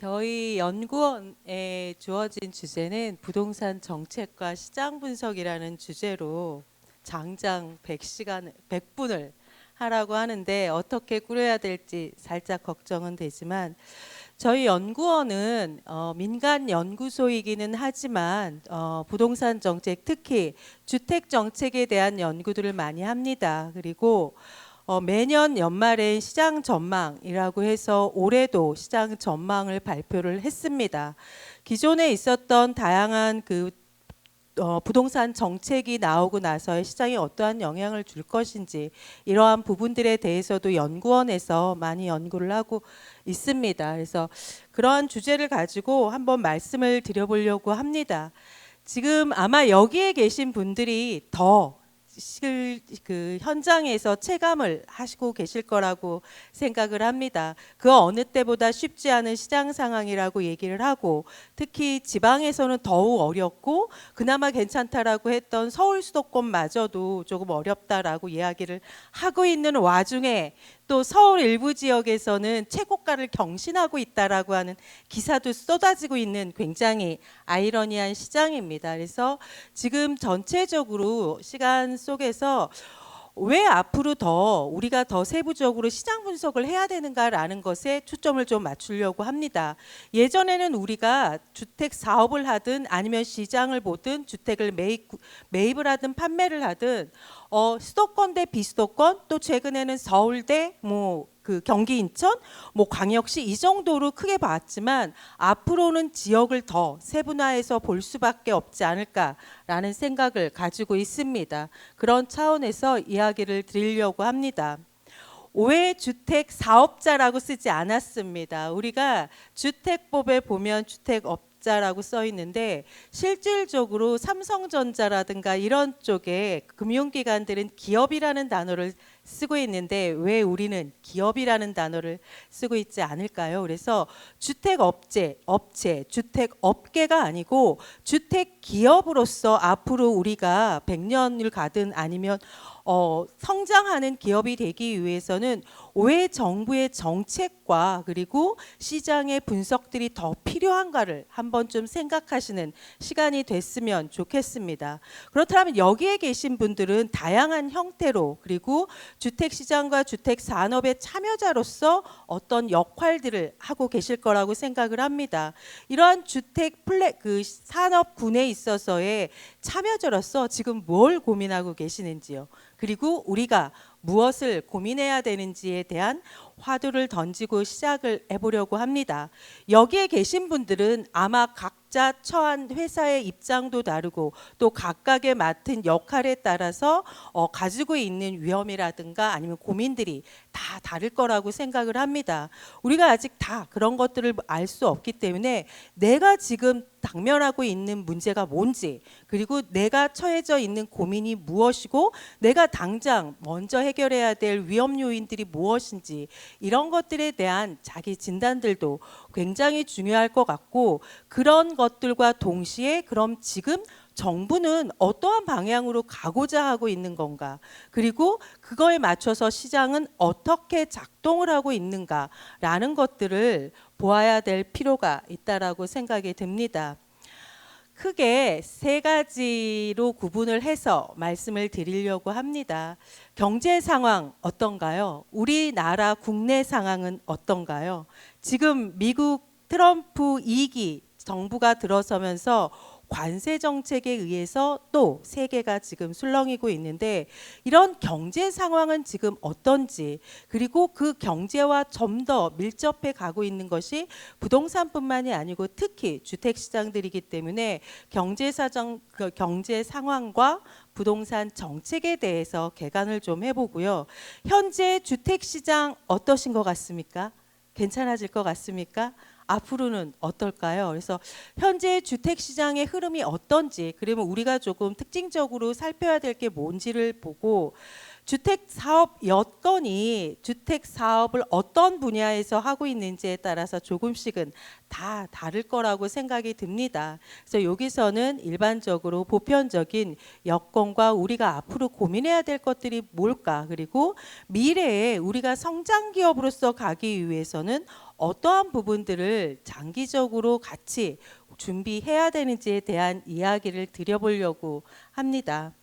저희 연구원에 주어진 주제는 부동산 정책과 시장 분석이라는 주제로 장장 100시간, 100분을 하라고 하는데 어떻게 꾸려야 될지 살짝 걱정은 되지만 저희 연구원은 민간 연구소이기는 하지만 부동산 정책, 특히 주택 정책에 대한 연구들을 많이 합니다. 그리고 매년 연말에 시장 전망이라고 해서 올해도 시장 전망을 발표를 했습니다. 기존에 있었던 다양한 부동산 정책이 나오고 나서의 시장에 어떠한 영향을 줄 것인지 이러한 부분들에 대해서도 연구원에서 많이 연구를 하고 있습니다. 그래서 그러한 주제를 가지고 한번 말씀을 드려보려고 합니다. 지금 아마 여기에 계신 분들이 더 그 현장에서 체감을 하시고 계실 거라고 생각을 합니다. 그 어느 때보다 쉽지 않은 시장 상황이라고 얘기를 하고, 특히 지방에서는 더욱 어렵고 그나마 괜찮다라고 했던 서울 수도권마저도 조금 어렵다라고 이야기를 하고 있는 와중에 또 서울 일부 지역에서는 최고가를 경신하고 있다라고 하는 기사도 쏟아지고 있는 굉장히 아이러니한 시장입니다. 그래서 지금 전체적으로 시간 속에서 왜 앞으로 더 우리가 더 세부적으로 시장 분석을 해야 되는가라는 것에 초점을 좀 맞추려고 합니다. 예전에는 우리가 주택 사업을 하든 아니면 시장을 보든 주택을 매입을 하든 판매를 하든 수도권 대 비수도권, 또 최근에는 서울대 경기 인천 광역시 이 정도로 크게 봤지만 앞으로는 지역을 더 세분화해서 볼 수밖에 없지 않을까라는 생각을 가지고 있습니다. 그런 차원에서 이야기를 드리려고 합니다. 오해 주택 사업자라고 쓰지 않았습니다. 우리가 주택법에 보면 주택업자라고 써 있는데 실질적으로 삼성전자라든가 이런 쪽에 금융기관들은 기업이라는 단어를 쓰고 있는데 왜 우리는 기업이라는 단어를 쓰고 있지 않을까요? 그래서 주택업체, 주택업계가 아니고 주택기업으로서 앞으로 우리가 100년을 가든 아니면 성장하는 기업이 되기 위해서는 왜 정부의 정책과 그리고 시장의 분석들이 더 필요한가를 한번 좀 생각하시는 시간이 됐으면 좋겠습니다. 그렇다면 여기에 계신 분들은 다양한 형태로 그리고 주택시장과 주택산업의 참여자로서 어떤 역할들을 하고 계실 거라고 생각을 합니다. 이러한 산업군에 있어서의 참여자로서 지금 뭘 고민하고 계시는지요? 그리고 우리가 무엇을 고민해야 되는지에 대한 화두를 던지고 시작을 해보려고 합니다. 여기에 계신 분들은 아마 각자 처한 회사의 입장도 다르고 또 각각의 맡은 역할에 따라서 가지고 있는 위험이라든가 아니면 고민들이 다 다를 거라고 생각을 합니다. 우리가 아직 다 그런 것들을 알 수 없기 때문에 내가 지금 당면하고 있는 문제가 뭔지, 그리고 내가 처해져 있는 고민이 무엇이고 내가 당장 먼저 해결해야 될 위험 요인들이 무엇인지, 이런 것들에 대한 자기 진단들도 굉장히 중요할 것 같고, 그런 것들과 동시에 그럼 지금 정부는 어떠한 방향으로 가고자 하고 있는 건가, 그리고 그거에 맞춰서 시장은 어떻게 작동을 하고 있는가라는 것들을 보아야 될 필요가 있다라고 생각이 듭니다. 크게 세 가지로 구분을 해서 말씀을 드리려고 합니다. 경제 상황 어떤가요? 우리나라 국내 상황은 어떤가요? 지금 미국 트럼프 2기 정부가 들어서면서 관세 정책에 의해서 또 세계가 지금 술렁이고 있는데, 이런 경제 상황은 지금 어떤지, 그리고 그 경제와 좀 더 밀접해 가고 있는 것이 부동산뿐만이 아니고 특히 주택 시장들이기 때문에 경제 상황과 부동산 정책에 대해서 개관을 좀 해보고요. 현재 주택 시장 어떠신 것 같습니까? 괜찮아질 것 같습니까? 앞으로는 어떨까요? 그래서 현재 주택시장의 흐름이 어떤지, 그러면 우리가 조금 특징적으로 살펴야 될 게 뭔지를 보고, 주택 사업 여건이 주택 사업을 어떤 분야에서 하고 있는지에 따라서 조금씩은 다 다를 거라고 생각이 듭니다. 그래서 여기서는 일반적으로 보편적인 여건과 우리가 앞으로 고민해야 될 것들이 뭘까, 그리고 미래에 우리가 성장 기업으로서 가기 위해서는 어떠한 부분들을 장기적으로 같이 준비해야 되는지에 대한 이야기를 드려보려고 합니다.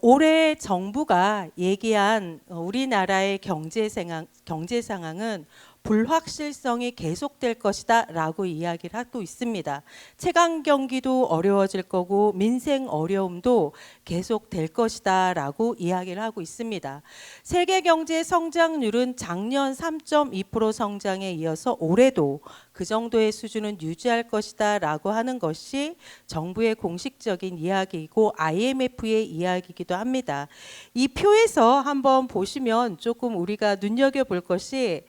올해 정부가 얘기한 우리나라의 경제 상황은 불확실성이 계속될 것이다 라고 이야기를 하고 있습니다. 채광 경기도 어려워질 거고 민생 어려움도 계속될 것이다 라고 이야기를 하고 있습니다. 세계 경제 성장률은 작년 3.2% 성장에 이어서 올해도 그 정도의 수준은 유지할 것이다 라고 하는 것이 정부의 공식적인 이야기이고 IMF의 이야기이기도 합니다. 이 표에서 한번 보시면 조금 우리가 눈여겨볼 것이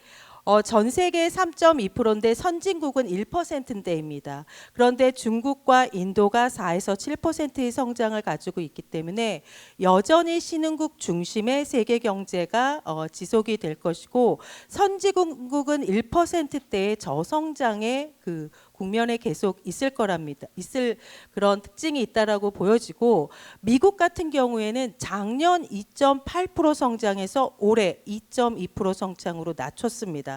전 세계 3.2%인데 선진국은 1%대입니다. 그런데 중국과 인도가 4에서 7%의 성장을 가지고 있기 때문에 여전히 신흥국 중심의 세계 경제가 지속이 될 것이고, 선진국은 1%대의 저성장의 그 국면에 계속 있을 거랍니다. 있을 그런 특징이 있다라고 보여지고, 미국 같은 경우에는 작년 2.8% 성장해서 올해 2.2% 성장으로 낮췄습니다.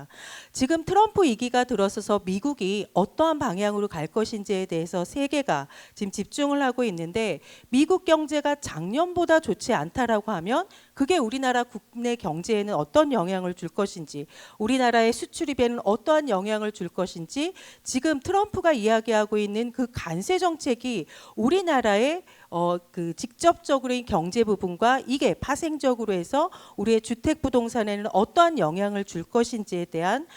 지금 트럼프 위기가 들어서서 미국이 어떠한 방향으로 갈 것인지에 대해서 세계가 지금 집중을 하고 있는데, 미국 경제가 작년보다 좋지 않다라고 하면 그게 우리나라 국내 경제에는 어떤 영향을 줄 것인지, 우리나라의 수출입에는 어떠한 영향을 줄 것인지, 지금 트럼프가 이야기하고 있는 그 관세 정책이 우리나라의 그 직접적으로의 경제 부분과 이게 파생적으로 해서 우리의 주택 부동산에는 어떠한 영향을 줄 것인지에 대한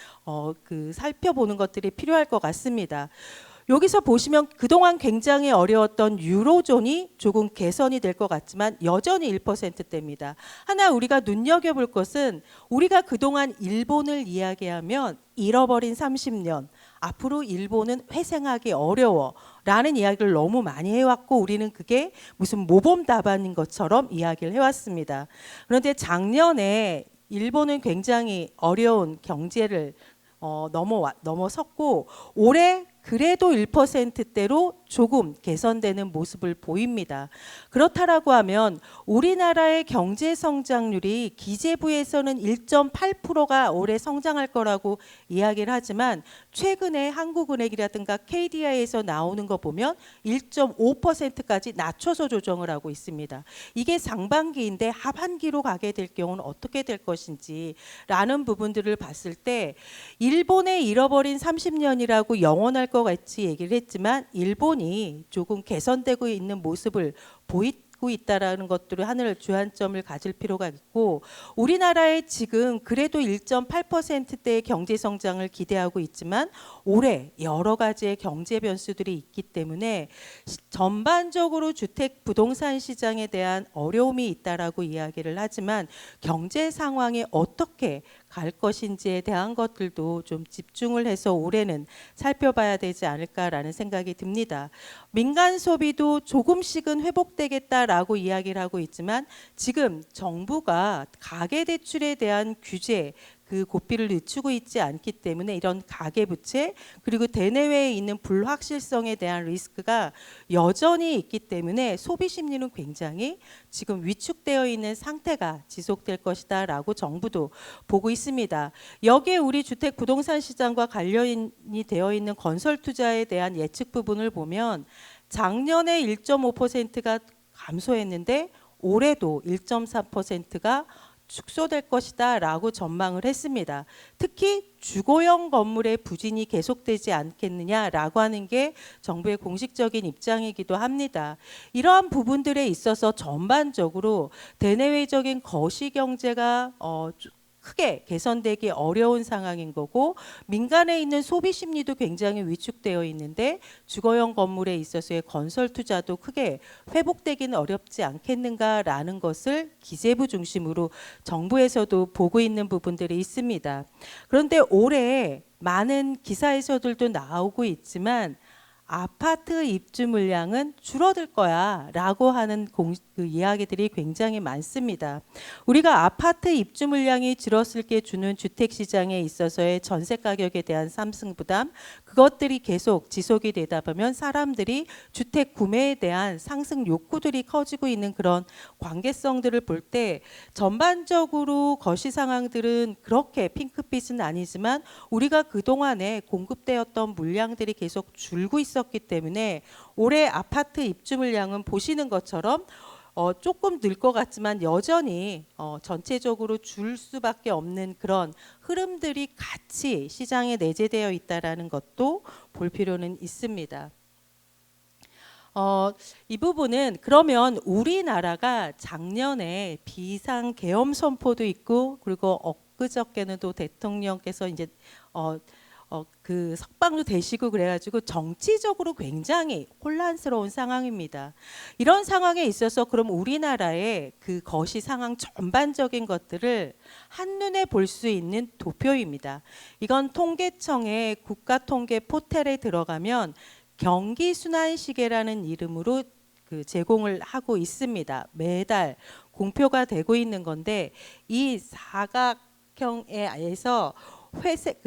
그 살펴보는 것들이 필요할 것 같습니다. 여기서 보시면 그동안 굉장히 어려웠던 유로존이 조금 개선이 될 것 같지만 여전히 1%대입니다. 하나 우리가 눈여겨볼 것은, 우리가 그동안 일본을 이야기하면 잃어버린 30년, 앞으로 일본은 회생하기 어려워 라는 이야기를 너무 많이 해왔고, 우리는 그게 무슨 모범 답안인 것처럼 이야기를 해왔습니다. 그런데 작년에 일본은 굉장히 어려운 경제를 넘어섰고, 올해 그래도 1%대로 조금 개선되는 모습을 보입니다. 그렇다라고 하면 우리나라의 경제 성장률이 기재부에서는 1.8%가 올해 성장할 거라고 이야기를 하지만, 최근에 한국은행이라든가 KDI에서 나오는 거 보면 1.5%까지 낮춰서 조정을 하고 있습니다. 이게 상반기인데 하반기로 가게 될 경우는 어떻게 될 것인지 라는 부분들을 봤을 때, 일본의 잃어버린 30년이라고 영원할 것 같이 얘기를 했지만 일본이 조금 개선되고 있는 모습을 보이고 있다라는 것들을 하늘 주안점을 가질 필요가 있고, 우리나라의 지금 그래도 1.8%대의 경제 성장을 기대하고 있지만 올해 여러 가지의 경제 변수들이 있기 때문에 전반적으로 주택 부동산 시장에 대한 어려움이 있다라고 이야기를 하지만, 경제 상황이 어떻게 갈 것인지에 대한 것들도 좀 집중을 해서 올해는 살펴봐야 되지 않을까라는 생각이 듭니다. 민간 소비도 조금씩은 회복되겠다라고 이야기를 하고 있지만, 지금 정부가 가계대출에 대한 규제, 그 고삐를 늦추고 있지 않기 때문에 이런 가계부채, 그리고 대내외에 있는 불확실성에 대한 리스크가 여전히 있기 때문에 소비 심리는 굉장히 지금 위축되어 있는 상태가 지속될 것이다 라고 정부도 보고 있습니다. 여기에 우리 주택 부동산 시장과 관련이 되어 있는 건설 투자에 대한 예측 부분을 보면, 작년에 1.5%가 감소했는데 올해도 1.4%가 축소될 것이다 라고 전망을 했습니다. 특히 주거용 건물의 부진이 계속되지 않겠느냐라고 하는 게 정부의 공식적인 입장이기도 합니다. 이러한 부분들에 있어서 전반적으로 대내외적인 거시경제가 크게 개선되기 어려운 상황인 거고, 민간에 있는 소비 심리도 굉장히 위축되어 있는데 주거용 건물에 있어서의 건설 투자도 크게 회복되기는 어렵지 않겠는가라는 것을 기재부 중심으로 정부에서도 보고 있는 부분들이 있습니다. 그런데 올해 많은 기사에서들도 나오고 있지만, 아파트 입주 물량은 줄어들 거야라고 하는 그 이야기들이 굉장히 많습니다. 우리가 아파트 입주 물량이 줄었을 게 주는 주택 시장에 있어서의 전세 가격에 대한 상승 부담, 그것들이 계속 지속이 되다 보면 사람들이 주택 구매에 대한 상승 욕구들이 커지고 있는 그런 관계성들을 볼 때 전반적으로 거시 상황들은 그렇게 핑크빛은 아니지만 우리가 그동안에 공급되었던 물량들이 계속 줄고 있었기 때문에 올해 아파트 입주 물량은 보시는 것처럼 조금 늘 것 같지만 여전히 전체적으로 줄 수밖에 없는 그런 흐름들이 같이 시장에 내재되어 있다라는 것도 볼 필요는 있습니다. 이 부분은 그러면 우리나라가 작년에 비상계엄 선포도 있고 그리고 엊그저께는 또 대통령께서 이제 그 석방도 되시고 그래가지고 정치적으로 굉장히 혼란스러운 상황입니다. 이런 상황에 있어서 그럼 우리나라의 그 거시 상황 전반적인 것들을 한눈에 볼 수 있는 도표입니다. 이건 통계청의 국가통계 포털에 들어가면 경기순환시계라는 이름으로 그 제공을 하고 있습니다. 매달 공표가 되고 있는 건데 이 사각형에서 회색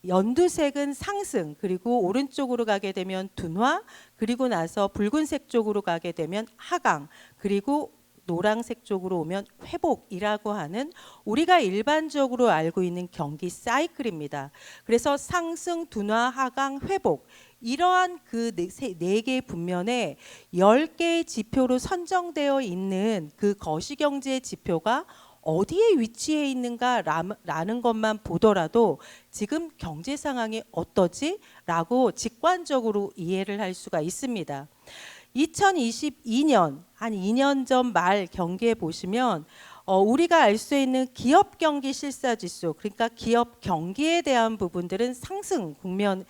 연두색은 상승, 그리고 오른쪽으로 가게 되면 둔화, 그리고 나서 붉은색 쪽으로 가게 되면 하강, 그리고 노란색 쪽으로 오면 회복이라고 하는 우리가 일반적으로 알고 있는 경기 사이클입니다. 그래서 상승, 둔화, 하강, 회복, 이러한 그 네 개의 분면에 10개의 지표로 선정되어 있는 그 거시경제 지표가 어디에 위치해 있는가라는 것만 보더라도 지금 경제 상황이 어떠지? 라고 직관적으로 이해를 할 수가 있습니다. 2022년 한 2년 전 말 경기에 보시면 우리가 알 수 있는 기업 경기 실사지수, 그러니까 기업 경기에 대한 부분들은 상승 국면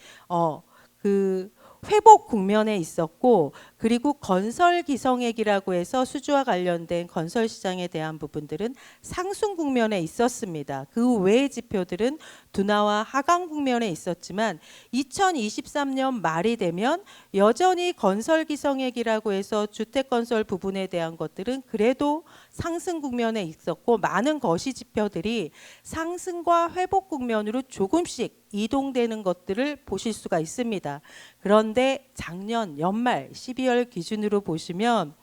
그 회복 국면에 있었고, 그리고 건설 기성액이라고 해서 수주와 관련된 건설 시장에 대한 부분들은 상승 국면에 있었습니다. 그 외의 지표들은 둔화와 하강 국면에 있었지만 2023년 말이 되면 여전히 건설 기성액이라고 해서 주택 건설 부분에 대한 것들은 그래도 상승 국면에 있었고, 많은 거시 지표들이 상승과 회복 국면으로 조금씩 이동되는 것들을 보실 수가 있습니다. 그런데 작년 연말 12월 기준으로 보시면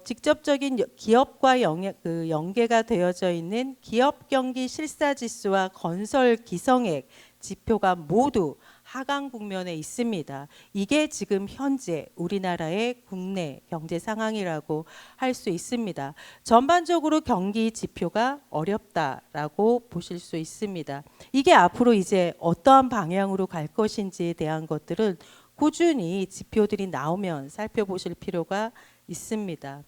직접적인 기업과 연계가 되어져 있는 기업 경기 실사지수와 건설 기성액 지표가 모두 하강 국면에 있습니다. 이게 지금 현재 우리나라의 국내 경제 상황이라고 할 수 있습니다. 전반적으로 경기 지표가 어렵다라고 보실 수 있습니다. 이게 앞으로 이제 어떠한 방향으로 갈 것인지에 대한 것들은 꾸준히 지표들이 나오면 살펴보실 필요가 있습니다.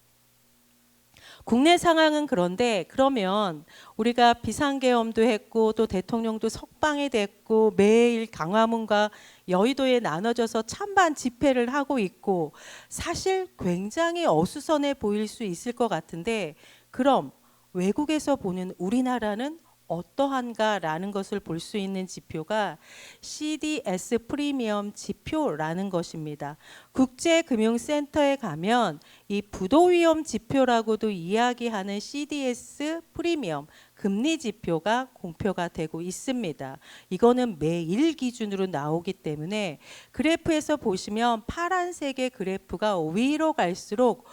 국내 상황은 그런데 그러면 우리가 비상계엄도 했고 또 대통령도 석방이 됐고 매일 강화문과 여의도에 나눠져서 찬반 집회를 하고 있고 사실 굉장히 어수선해 보일 수 있을 것 같은데, 그럼 외국에서 보는 우리나라는 어떠한가라는 것을 볼 수 있는 지표가 CDS 프리미엄 지표라는 것입니다. 국제금융센터에 가면 이 부도위험 지표라고도 이야기하는 CDS 프리미엄 금리 지표가 공표가 되고 있습니다. 이거는 매일 기준으로 나오기 때문에 그래프에서 보시면 파란색의 그래프가 위로 갈수록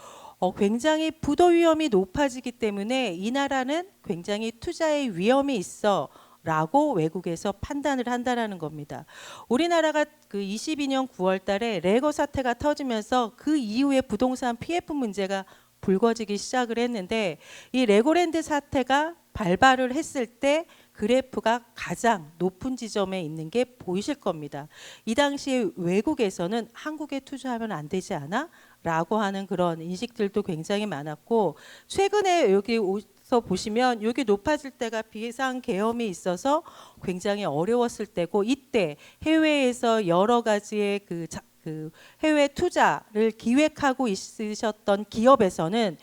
굉장히 부도 위험이 높아지기 때문에 이 나라는 굉장히 투자의 위험이 있어 라고 외국에서 판단을 한다는 겁니다. 우리나라가 그 22년 9월 달에 레고 사태가 터지면서 그 이후에 부동산 PF 문제가 불거지기 시작을 했는데, 이 레고랜드 사태가 발발을 했을 때 그래프가 가장 높은 지점에 있는 게 보이실 겁니다. 이 당시에 외국에서는 한국에 투자하면 안 되지 않아? 라고 하는 그런 인식들도 굉장히 많았고, 최근에 여기서 보시면 여기 높아질 때가 비상계엄이 있어서 굉장히 어려웠을 때고, 이때 해외에서 여러 가지의 그 해외 투자를 기획하고 있으셨던 기업에서는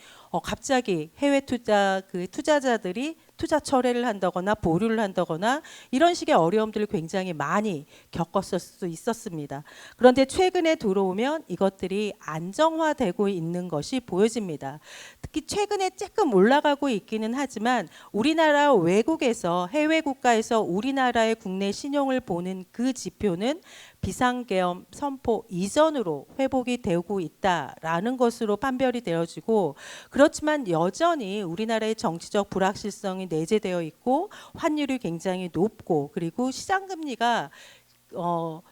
갑자기 해외 투자자들이 투자 철회를 한다거나 보류를 한다거나 이런 식의 어려움들을 굉장히 많이 겪었을 수 있었습니다. 그런데 최근에 들어오면 이것들이 안정화되고 있는 것이 보여집니다. 특히 최근에 조금 올라가고 있기는 하지만 우리나라 외국에서 해외 국가에서 우리나라의 국내 신용을 보는 그 지표는 비상계엄 선포 이전으로 회복이 되고 있다라는 것으로 판별이 되어지고, 그렇지만 여전히 우리나라의 정치적 불확실성이 내재되어 있고 환율이 굉장히 높고, 그리고 시장 금리가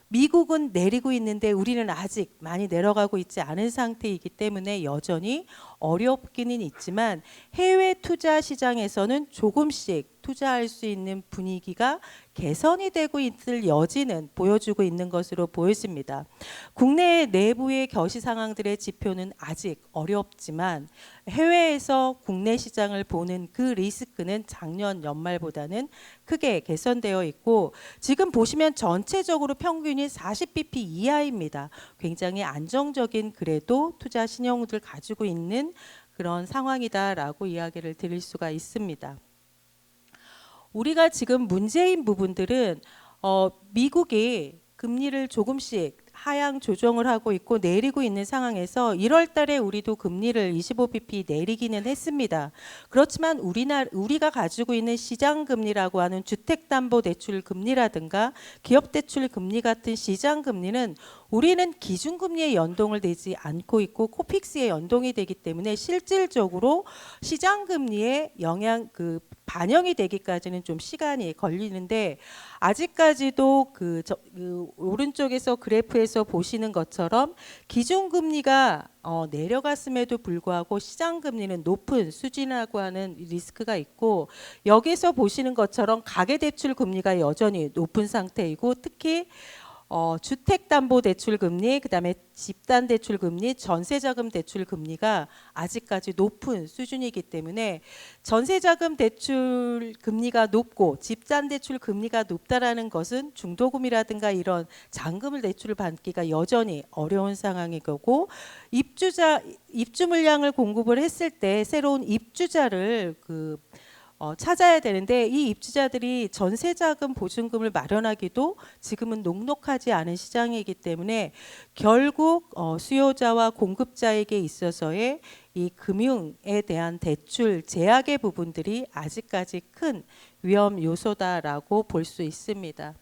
미국은 내리고 있는데 우리는 아직 많이 내려가고 있지 않은 상태이기 때문에 여전히 어렵기는 있지만 해외 투자 시장에서는 조금씩 투자할 수 있는 분위기가 개선이 되고 있을 여지는 보여주고 있는 것으로 보여집니다. 국내 내부의 겨시 상황들의 지표는 아직 어렵지만 해외에서 국내 시장을 보는 그 리스크는 작년 연말보다는 크게 개선되어 있고, 지금 보시면 전체적으로 평균이 40bp 이하입니다. 굉장히 안정적인 그래도 투자 신용을 가지고 있는 그런 상황이다라고 이야기를 드릴 수가 있습니다. 우리가 지금 문제인 부분들은 미국이 금리를 조금씩 하향 조정을 하고 있고 내리고 있는 상황에서 1월 달에 우리도 금리를 25bp 내리기는 했습니다. 그렇지만 우리가 가지고 있는 시장 금리라고 하는 주택담보대출 금리라든가 기업대출 금리 같은 시장 금리는 우리는 기준금리에 연동을 되지 않고 있고 코픽스에 연동이 되기 때문에 실질적으로 시장 금리에 반영이 되기까지는 좀 시간이 걸리는데, 아직까지도 그 오른쪽에서 그래프에서 보시는 것처럼 기준금리가 내려갔음에도 불구하고 시장금리는 높은 수준이라고 하는 리스크가 있고, 여기서 보시는 것처럼 가계대출 금리가 여전히 높은 상태이고, 특히 주택담보대출금리, 그다음에 집단대출금리, 전세자금 대출금리가 아직까지 높은 수준이기 때문에 전세자금 대출금리가 높고 집단대출금리가 높다라는 것은 중도금이라든가 이런 잔금을 대출을 받기가 여전히 어려운 상황인 거고, 입주 물량을 공급을 했을 때 새로운 입주자를 찾아야 되는데 이 입주자들이 전세자금 보증금을 마련하기도 지금은 녹록하지 않은 시장이기 때문에 결국 수요자와 공급자에게 있어서의 이 금융에 대한 대출 제약의 부분들이 아직까지 큰 위험 요소다라고 볼 수 있습니다.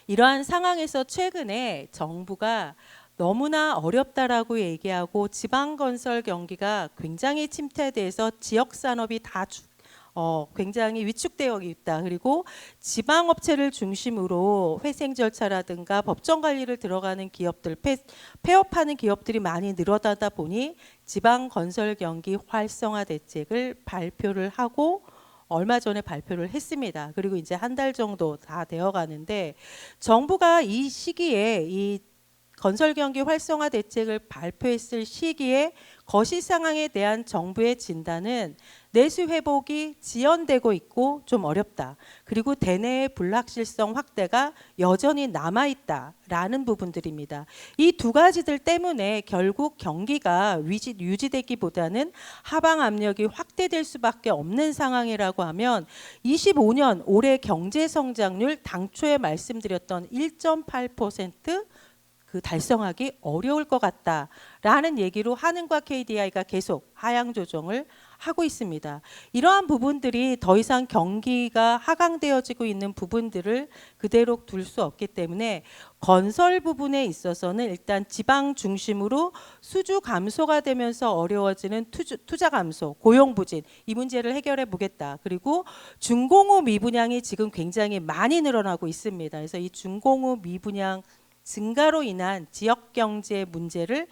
이러한 상황에서 최근에 정부가 너무나 어렵다라고 얘기하고 지방건설 경기가 굉장히 침체돼서 지역산업이 다 굉장히 위축되어 있다. 그리고 지방업체를 중심으로 회생 절차라든가 법정 관리를 들어가는 기업들, 폐업하는 기업들이 많이 늘어나다 보니 지방건설 경기 활성화 대책을 발표를 하고 얼마 전에 발표를 했습니다. 그리고 이제 한 달 정도 다 되어 가는데, 정부가 이 시기에 이 건설 경기 활성화 대책을 발표했을 시기에 거시 상황에 대한 정부의 진단은 내수 회복이 지연되고 있고 좀 어렵다. 그리고 대내의 불확실성 확대가 여전히 남아있다라는 부분들입니다. 이 두 가지들 때문에 결국 경기가 유지되기보다는 하방 압력이 확대될 수밖에 없는 상황이라고 하면 25년 올해 경제 성장률 당초에 말씀드렸던 1.8% 달성하기 어려울 것 같다라는 얘기로 한은과 KDI가 계속 하향 조정을 하고 있습니다. 이러한 부분들이 더 이상 경기가 하강되어지고 있는 부분들을 그대로 둘 수 없기 때문에 건설 부분에 있어서는 일단 지방 중심으로 수주 감소가 되면서 어려워지는 투자 감소, 고용 부진 이 문제를 해결해 보겠다. 그리고 중공업 미분양이 지금 굉장히 많이 늘어나고 있습니다. 그래서 이 중공업 미분양 증가로 인한 지역 경제 문제를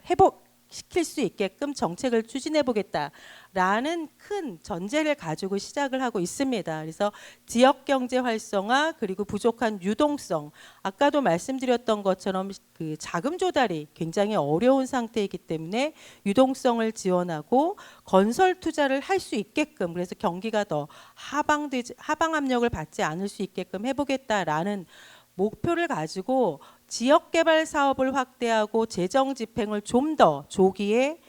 회복시킬 수 있게끔 정책을 추진해 보겠다라는 큰 전제를 가지고 시작을 하고 있습니다. 그래서 지역 경제 활성화, 그리고 부족한 유동성, 아까도 말씀드렸던 것처럼 그 자금 조달이 굉장히 어려운 상태이기 때문에 유동성을 지원하고 건설 투자를 할 수 있게끔, 그래서 경기가 더 하방 압력을 받지 않을 수 있게끔 해보겠다라는 목표를 가지고 지역개발 사업을 확대하고 재정 집행을 좀 더 조기에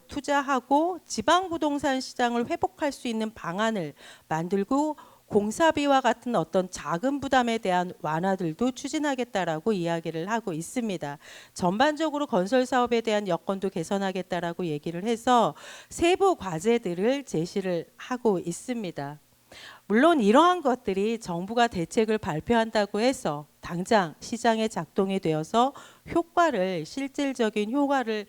투자하고 지방 부동산 시장을 회복할 수 있는 방안을 만들고 공사비와 같은 어떤 자금 부담에 대한 완화들도 추진하겠다라고 이야기를 하고 있습니다. 전반적으로 건설 사업에 대한 여건도 개선하겠다라고 얘기를 해서 세부 과제들을 제시를 하고 있습니다. 물론 이러한 것들이 정부가 대책을 발표한다고 해서 당장 시장에 작동이 되어서 실질적인 효과를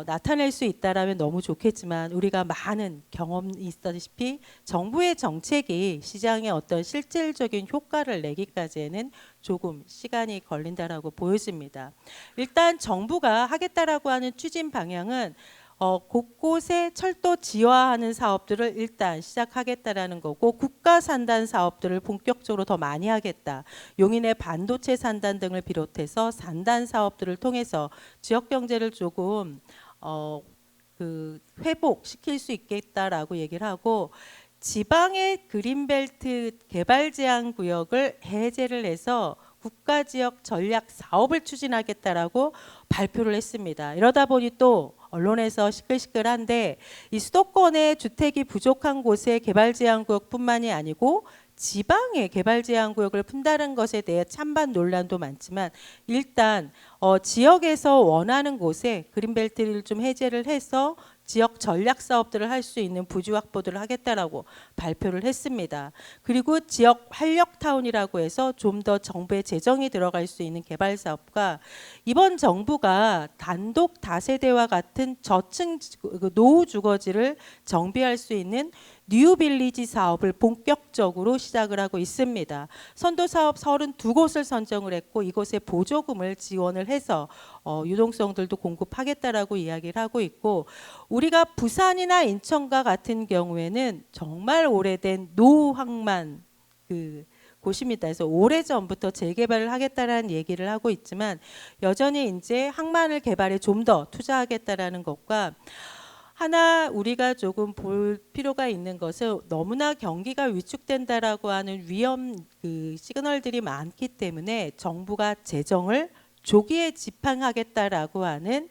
나타낼 수 있다라면 너무 좋겠지만 우리가 많은 경험이 있다시피 정부의 정책이 시장에 어떤 실질적인 효과를 내기까지에는 조금 시간이 걸린다라고 보여집니다. 일단 정부가 하겠다라고 하는 추진 방향은 곳곳에 철도 지화하는 사업들을 일단 시작하겠다라는 거고 국가 산단 사업들을 본격적으로 더 많이 하겠다. 용인의 반도체 산단 등을 비롯해서 산단 사업들을 통해서 지역 경제를 조금 회복시킬 수 있겠다라고 얘기를 하고 지방의 그린벨트 개발 제한 구역을 해제를 해서 국가지역 전략 사업을 추진하겠다라고 발표를 했습니다. 이러다 보니 또 언론에서 시끌시끌한데 이 수도권의 주택이 부족한 곳의 개발 제한 구역뿐만이 아니고 지방의 개발 제한 구역을 푼다는 것에 대해 찬반 논란도 많지만 일단 지역에서 원하는 곳에 그린벨트를 좀 해제를 해서 지역 전략 사업들을 할 수 있는 부지 확보들을 하겠다라고 발표를 했습니다. 그리고 지역 활력타운이라고 해서 좀 더 정부의 재정이 들어갈 수 있는 개발 사업과 이번 정부가 단독 다세대와 같은 저층 노후 주거지를 정비할 수 있는 뉴빌리지 사업을 본격적으로 시작을 하고 있습니다. 선도 사업 32곳을 선정을 했고 이곳에 보조금을 지원을 해서 유동성들도 공급하겠다라고 이야기를 하고 있고 우리가 부산이나 인천과 같은 경우에는 정말 오래된 노후항만 곳입니다. 그래서 오래전부터 재개발을 하겠다라는 얘기를 하고 있지만 여전히 이제 항만을 개발에 좀 더 투자하겠다라는 것과 하나 우리가 조금 볼 필요가 있는 것은 너무나 경기가 위축된다라고 하는 위험 시그널들이 많기 때문에 정부가 재정을 조기에 집행하겠다라고 하는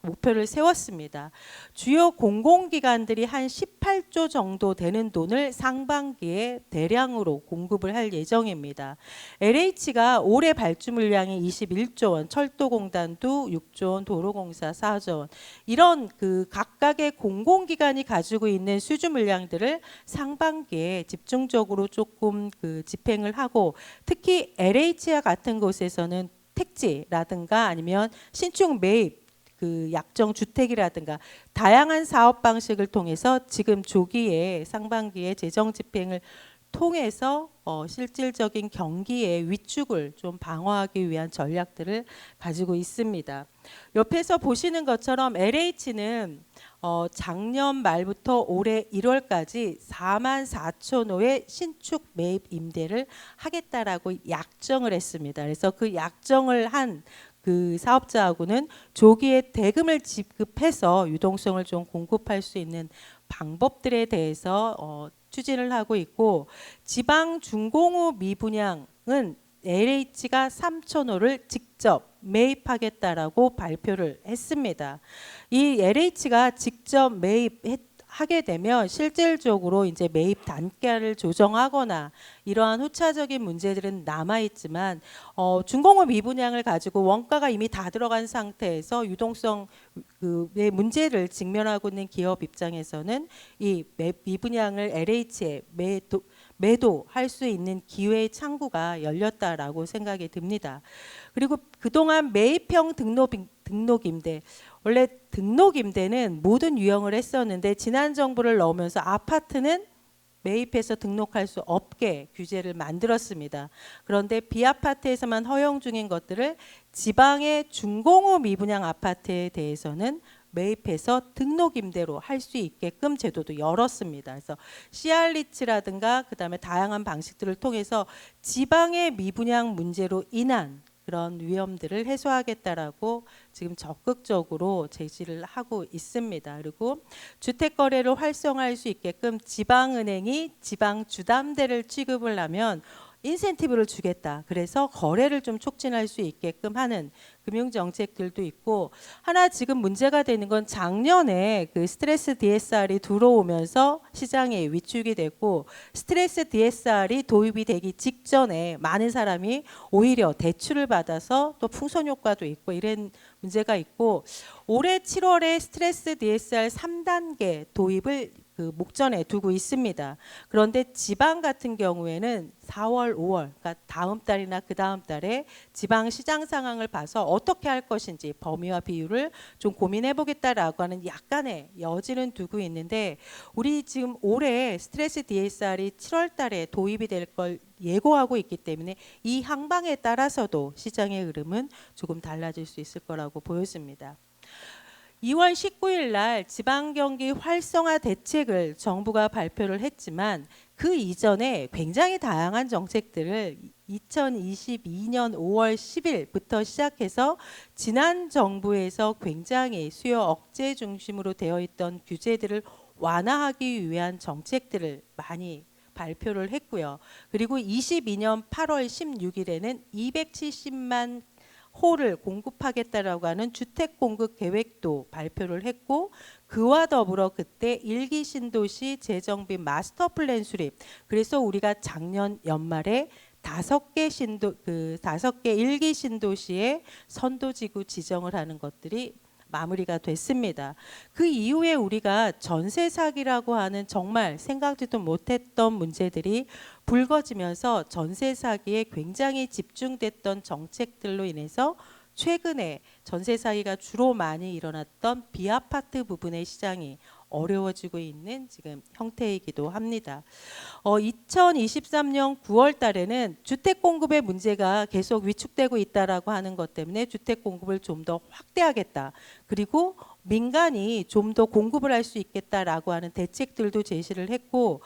목표를 세웠습니다. 주요 공공기관들이 한 18조 정도 되는 돈을 상반기에 대량으로 공급을 할 예정입니다. LH가 올해 발주 물량이 21조 원, 철도공단도 6조 원, 도로공사 4조 원 이런 각각의 공공기관이 가지고 있는 수주 물량들을 상반기에 집중적으로 조금 집행을 하고 특히 LH와 같은 곳에서는 택지라든가 아니면 신축 매입 약정 주택이라든가 다양한 사업 방식을 통해서 지금 조기에 상반기에 재정 집행을 통해서 실질적인 경기의 위축을 좀 방어하기 위한 전략들을 가지고 있습니다. 옆에서 보시는 것처럼 LH는 작년 말부터 올해 1월까지 4만 4천 호의 신축 매입 임대를 하겠다라고 약정을 했습니다. 그래서 그 약정을 한 사업자하고는 조기에 대금을 지급해서 유동성을 좀 공급할 수 있는 방법들에 대해서 추진을 하고 있고 지방 중공업 미분양은 LH가 3,000호를 직접 매입하겠다라고 발표를 했습니다. 이 LH가 직접 매입하게 되면 실질적으로 이제 매입 단가를 조정하거나 이러한 후차적인 문제들은 남아 있지만 중공업 미분양을 가지고 원가가 이미 다 들어간 상태에서 유동성의 문제를 직면하고 있는 기업 입장에서는 이 미분양을 LH에 매도할 수 있는 기회의 창구가 열렸다라고 생각이 듭니다. 그리고 그동안 매입형 등록임대 원래 등록임대는 모든 유형을 했었는데 지난 정부를 넣으면서 아파트는 매입해서 등록할 수 없게 규제를 만들었습니다. 그런데 비아파트에서만 허용 중인 것들을 지방의 중공업 미분양 아파트에 대해서는 매입해서 등록임대로 할 수 있게끔 제도도 열었습니다. 그래서 CR리츠라든가 그다음에 다양한 방식들을 통해서 지방의 미분양 문제로 인한 그런 위험들을 해소하겠다라고 지금 적극적으로 제시를 하고 있습니다. 그리고 주택 거래를 활성화할 수 있게끔 지방은행이 지방 주담대를 취급을 하면 인센티브를 주겠다. 그래서 거래를 좀 촉진할 수 있게끔 하는 금융 정책들도 있고, 하나 지금 문제가 되는 건 작년에 그 스트레스 DSR이 들어오면서 시장이 위축이 됐고, 스트레스 DSR이 도입이 되기 직전에 많은 사람이 오히려 대출을 받아서 또 풍선 효과도 있고 이런 문제가 있고, 올해 7월에 스트레스 DSR 3단계 도입을 그 목전에 두고 있습니다. 그런데 지방 같은 경우에는 4월, 5월, 그러니까 다음 달이나 그 다음 달에 지방 시장 상황을 봐서 어떻게 할 것인지 범위와 비율을 좀 고민해 보겠다라고 하는 약간의 여지는 두고 있는데, 우리 지금 올해 스트레스 DSR이 7월 달에 도입이 될 걸 예고하고 있기 때문에 이 항방에 따라서도 시장의 흐름은 조금 달라질 수 있을 거라고 보여집니다. 2월 19일 날 지방경기 활성화 대책을 정부가 발표를 했지만, 그 이전에 굉장히 다양한 정책들을 2022년 5월 10일부터 시작해서 지난 정부에서 굉장히 수요 억제 중심으로 되어 있던 규제들을 완화하기 위한 정책들을 많이 발표를 했고요. 그리고 22년 8월 16일에는 270만 호를 공급하겠다라고 하는 주택 공급 계획도 발표를 했고, 그와 더불어 그때 일기 신도시 재정비 마스터 플랜 수립, 그래서 우리가 작년 연말에 5개 일기 신도시의 선도지구 지정을 하는 것들이 마무리가 됐습니다. 그 이후에 우리가 전세 사기라고 하는 정말 생각지도 못했던 문제들이 불거지면서 전세 사기에 굉장히 집중됐던 정책들로 인해서 최근에 전세 사기가 주로 많이 일어났던 비아파트 부분의 시장이 어려워지고 있는 지금 형태이기도 합니다. 2023년 9월 달에는 주택 공급의 문제가 계속 위축되고 있다라고 하는 것 때문에 주택 공급을 좀 더 확대하겠다. 그리고 민간이 좀 더 공급을 할 수 있겠다라고 하는 대책들도 제시를 했고,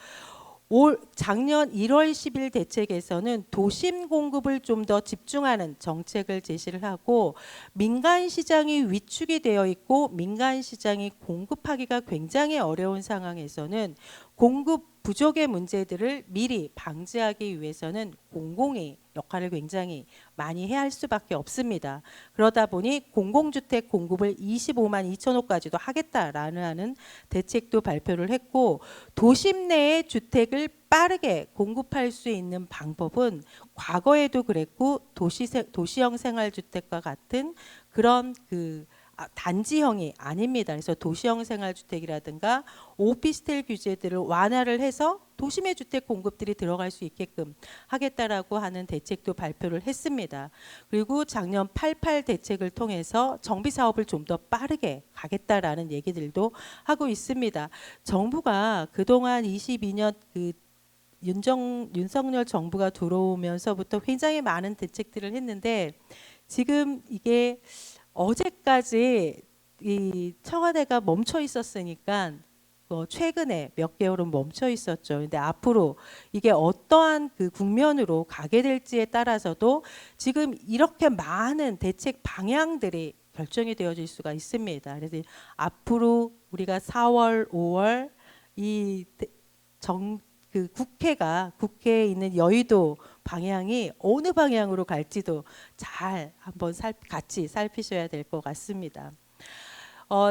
작년 1월 10일 대책에서는 도심 공급을 좀 더 집중하는 정책을 제시를 하고, 민간 시장이 위축이 되어 있고 민간 시장이 공급하기가 굉장히 어려운 상황에서는 공급 부족의 문제들을 미리 방지하기 위해서는 공공이 역할을 굉장히 많이 해야 할 수밖에 없습니다. 그러다 보니 공공주택 공급을 25만 2천 호까지도 하겠다라는 대책도 발표를 했고, 도심 내의 주택을 빠르게 공급할 수 있는 방법은 과거에도 그랬고 도시형 생활주택과 같은 그런 단지형이 아닙니다. 그래서 도시형 생활주택이라든가 오피스텔 규제들을 완화를 해서 도심의 주택 공급들이 들어갈 수 있게끔 하겠다라고 하는 대책도 발표를 했습니다. 그리고 작년 88 대책을 통해서 정비 사업을 좀 더 빠르게 가겠다라는 얘기들도 하고 있습니다. 정부가 그동안 22년 윤석열 정부가 들어오면서부터 굉장히 많은 대책들을 했는데, 지금 이게 어제까지 이 청와대가 멈춰 있었으니까 최근에 몇 개월은 멈춰 있었죠. 근데 앞으로 이게 어떠한 그 국면으로 가게 될지에 따라서도 지금 이렇게 많은 대책 방향들이 결정이 되어질 수가 있습니다. 그래서 앞으로 우리가 4월, 5월 국회에 있는 여의도 방향이 어느 방향으로 갈지도 잘 한번 같이 살피셔야 될 것 같습니다.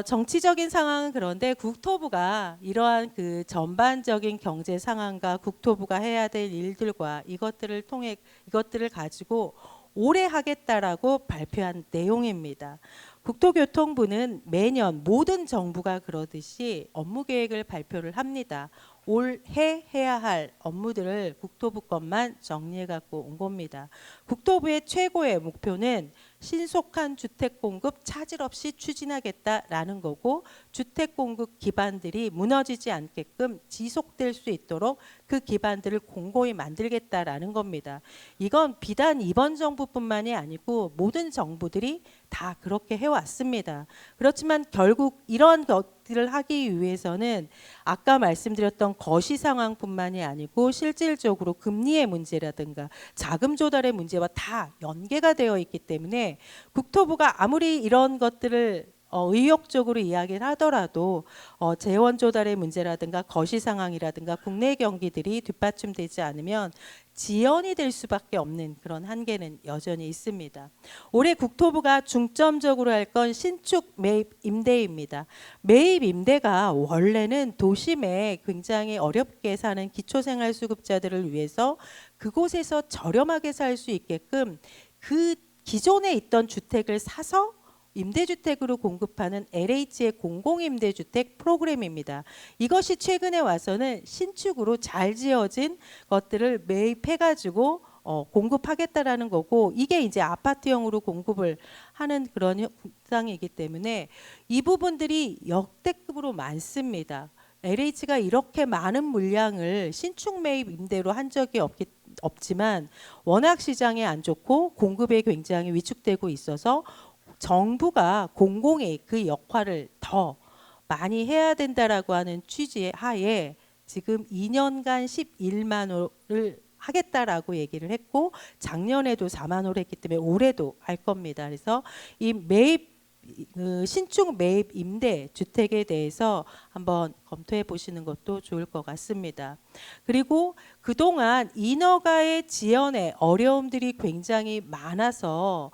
정치적인 상황은 그런데 국토부가 이러한 그 전반적인 경제 상황과 국토부가 해야 될 일들과 이것들을 가지고 올해 하겠다라고 발표한 내용입니다. 국토교통부는 매년 모든 정부가 그러듯이 업무 계획을 발표를 합니다. 올해 해야 할 업무들을 국토부 것만 정리해 갖고 온 겁니다. 국토부의 최고의 목표는 신속한 주택 공급 차질 없이 추진하겠다라는 거고, 주택 공급 기반들이 무너지지 않게끔 지속될 수 있도록 그 기반들을 공고히 만들겠다라는 겁니다. 이건 비단 이번 정부뿐만이 아니고 모든 정부들이 다 그렇게 해왔습니다. 그렇지만 결국 이런 것들을 하기 위해서는 아까 말씀드렸던 거시 상황뿐만이 아니고 실질적으로 금리의 문제라든가 자금 조달의 문제와 다 연계가 되어 있기 때문에 국토부가 아무리 이런 것들을 의욕적으로 이야기를 하더라도 재원 조달의 문제라든가 거시 상황이라든가 국내 경기들이 뒷받침되지 않으면 지연이 될 수밖에 없는 그런 한계는 여전히 있습니다. 올해 국토부가 중점적으로 할 건 신축 매입 임대입니다. 매입 임대가 원래는 도심에 굉장히 어렵게 사는 기초생활수급자들을 위해서 그곳에서 저렴하게 살 수 있게끔 그 기존에 있던 주택을 사서 임대주택으로 공급하는 LH의 공공임대주택 프로그램입니다. 이것이 최근에 와서는 신축으로 잘 지어진 것들을 매입해가지고 공급하겠다라는 거고, 이게 이제 아파트형으로 공급을 하는 그런 현상이기 때문에 이 부분들이 역대급으로 많습니다. LH가 이렇게 많은 물량을 신축 매입 임대로 한 적이 없지만 워낙 시장이 안 좋고 공급에 굉장히 위축되고 있어서 정부가 공공의 그 역할을 더 많이 해야 된다라고 하는 취지의 하에 지금 2년간 11만 호를 하겠다라고 얘기를 했고, 작년에도 4만 호를 했기 때문에 올해도 할 겁니다. 그래서 이 신축 매입 임대 주택에 대해서 한번 검토해 보시는 것도 좋을 것 같습니다. 그리고 그동안 인허가의 지연에 어려움들이 굉장히 많아서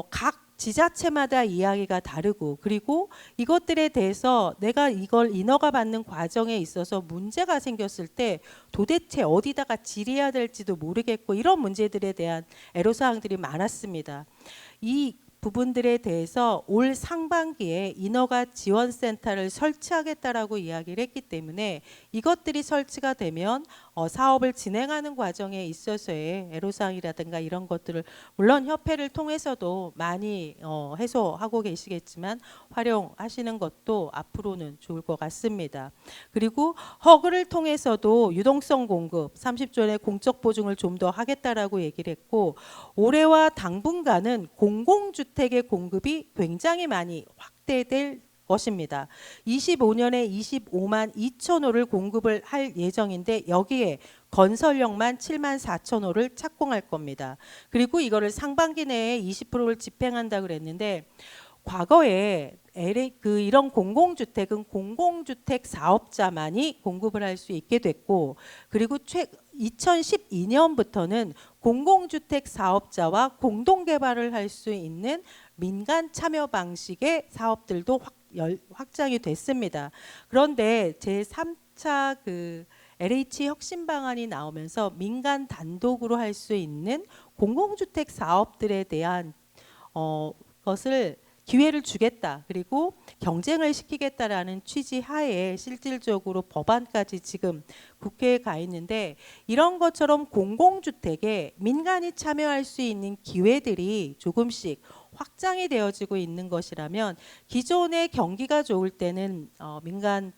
각 지자체마다 이야기가 다르고, 그리고 이것들에 대해서 내가 이걸 인허가 받는 과정에 있어서 문제가 생겼을 때 도대체 어디다가 질의해야 될지도 모르겠고, 이런 문제들에 대한 애로사항들이 많았습니다. 이 부분들에 대해서 올 상반기에 인허가 지원센터를 설치하겠다라고 이야기를 했기 때문에 이것들이 설치가 되면 사업을 진행하는 과정에 있어서의 애로사항이라든가 이런 것들을 물론 협회를 통해서도 많이 해소하고 계시겠지만 활용하시는 것도 앞으로는 좋을 것 같습니다. 그리고 허그를 통해서도 유동성 공급 30조 원의 공적 보증을 좀 더 하겠다라고 얘기를 했고, 올해와 당분간은 공공주택의 공급이 굉장히 많이 확대될 것입니다. 25년에 25만 2천 호를 공급을 할 예정인데 여기에 건설력만 7만 4천 호를 착공할 겁니다. 그리고 이거를 상반기 내에 20%를 집행한다 그랬는데, 과거에 이런 공공주택은 공공주택 사업자만이 공급을 할 수 있게 됐고, 그리고 2012년부터는 공공주택 사업자와 공동개발을 할 수 있는 민간 참여 방식의 사업들도 확장이 됐습니다. 그런데 제3차 LH 혁신 방안이 나오면서 민간 단독으로 할 수 있는 공공주택 사업들에 대한 것을 기회를 주겠다, 그리고 경쟁을 시키겠다라는 취지 하에 실질적으로 법안까지 지금 국회에 가 있는데, 이런 것처럼 공공주택에 민간이 참여할 수 있는 기회들이 조금씩 확장이 되어지고 있는 것이라면, 기존의 경기가 좋을 때는 민간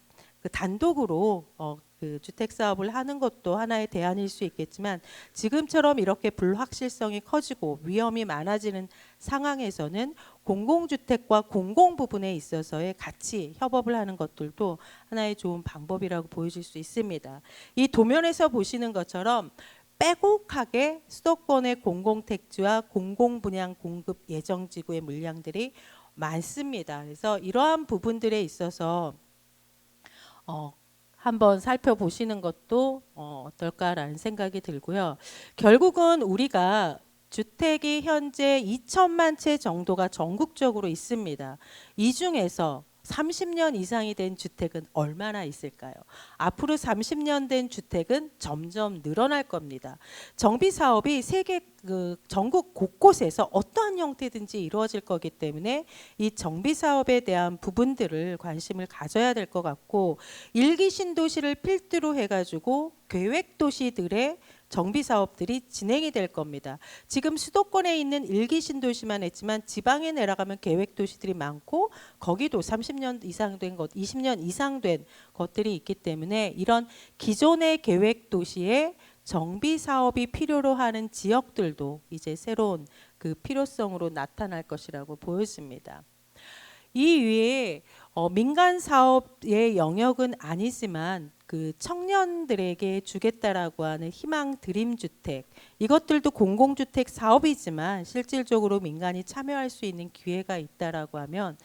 단독으로 그 주택 사업을 하는 것도 하나의 대안일 수 있겠지만, 지금처럼 이렇게 불확실성이 커지고 위험이 많아지는 상황에서는 공공주택과 공공 부분에 있어서의 같이 협업을 하는 것들도 하나의 좋은 방법이라고 보여질 수 있습니다. 이 도면에서 보시는 것처럼 빼곡하게 수도권의 공공택지와 공공분양 공급 예정 지구의 물량들이 많습니다. 그래서 이러한 부분들에 있어서 한번 살펴보시는 것도 어떨까라는 생각이 들고요. 결국은 우리가 주택이 현재 2천만 채 정도가 전국적으로 있습니다. 이 중에서 30년 이상이 된 주택은 얼마나 있을까요? 앞으로 30년 된 주택은 점점 늘어날 겁니다. 정비 사업이 세계 전국 곳곳에서 어떠한 형태든지 이루어질 거기 때문에 이 정비 사업에 대한 부분들을 관심을 가져야 될 것 같고, 일기 신도시를 필두로 해가지고 계획 도시들의 정비 사업들이 진행이 될 겁니다. 지금 수도권에 있는 일기 신도시만 했지만 지방에 내려가면 계획 도시들이 많고, 거기도 30년 이상 된 것, 20년 이상 된 것들이 있기 때문에 이런 기존의 계획 도시에 정비 사업이 필요로 하는 지역들도 이제 새로운 그 필요성으로 나타날 것이라고 보여집니다. 이 위에 민간 사업의 영역은 아니지만 그 청년들에게 주겠다라고 하는 희망 드림 주택, 이것들도 공공주택 사업이지만 실질적으로 민간이 참여할 수 있는 기회가 있다라고 하면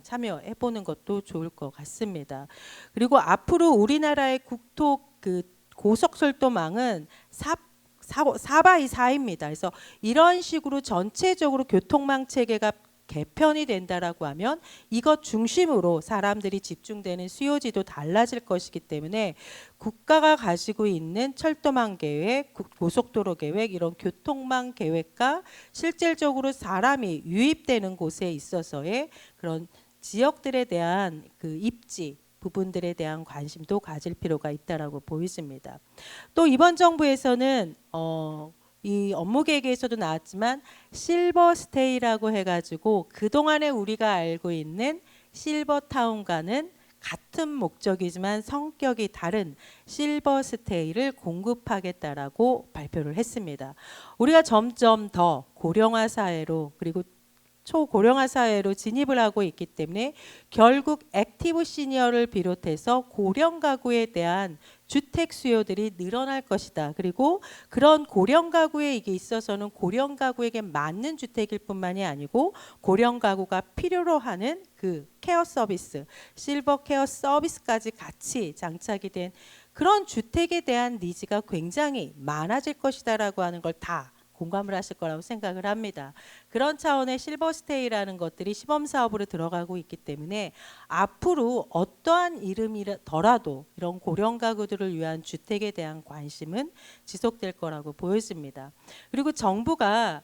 참여해 보는 것도 좋을 것 같습니다. 그리고 앞으로 우리나라의 국토 고속철도망은 4바이 4입니다. 그래서 이런 식으로 전체적으로 교통망 체계가 개편이 된다라고 하면 이것 중심으로 사람들이 집중되는 수요지도 달라질 것이기 때문에 국가가 가지고 있는 철도망 계획, 고속도로 계획, 이런 교통망 계획과 실질적으로 사람이 유입되는 곳에 있어서의 그런 지역들에 대한 그 입지 부분들에 대한 관심도 가질 필요가 있다라고 보여집니다. 또 이번 정부에서는 이 업무 계획에서도 나왔지만 실버 스테이라고 해가지고 그동안에 우리가 알고 있는 실버타운과는 같은 목적이지만 성격이 다른 실버 스테이를 공급하겠다라고 발표를 했습니다. 우리가 점점 더 고령화 사회로 그리고 초고령화 사회로 진입을 하고 있기 때문에 결국 액티브 시니어를 비롯해서 고령 가구에 대한 주택 수요들이 늘어날 것이다. 그리고 그런 고령 가구에 이게 있어서는 고령 가구에게 맞는 주택일 뿐만이 아니고 고령 가구가 필요로 하는 그 케어 서비스, 실버 케어 서비스까지 같이 장착이 된 그런 주택에 대한 니즈가 굉장히 많아질 것이다라고 하는 걸 다 공감을 하실 거라고 생각을 합니다. 그런 차원의 실버스테이라는 것들이 시범사업으로 들어가고 있기 때문에 앞으로 어떠한 이름이더라도 이런 고령 가구들을 위한 주택에 대한 관심은 지속될 거라고 보여집니다. 그리고 정부가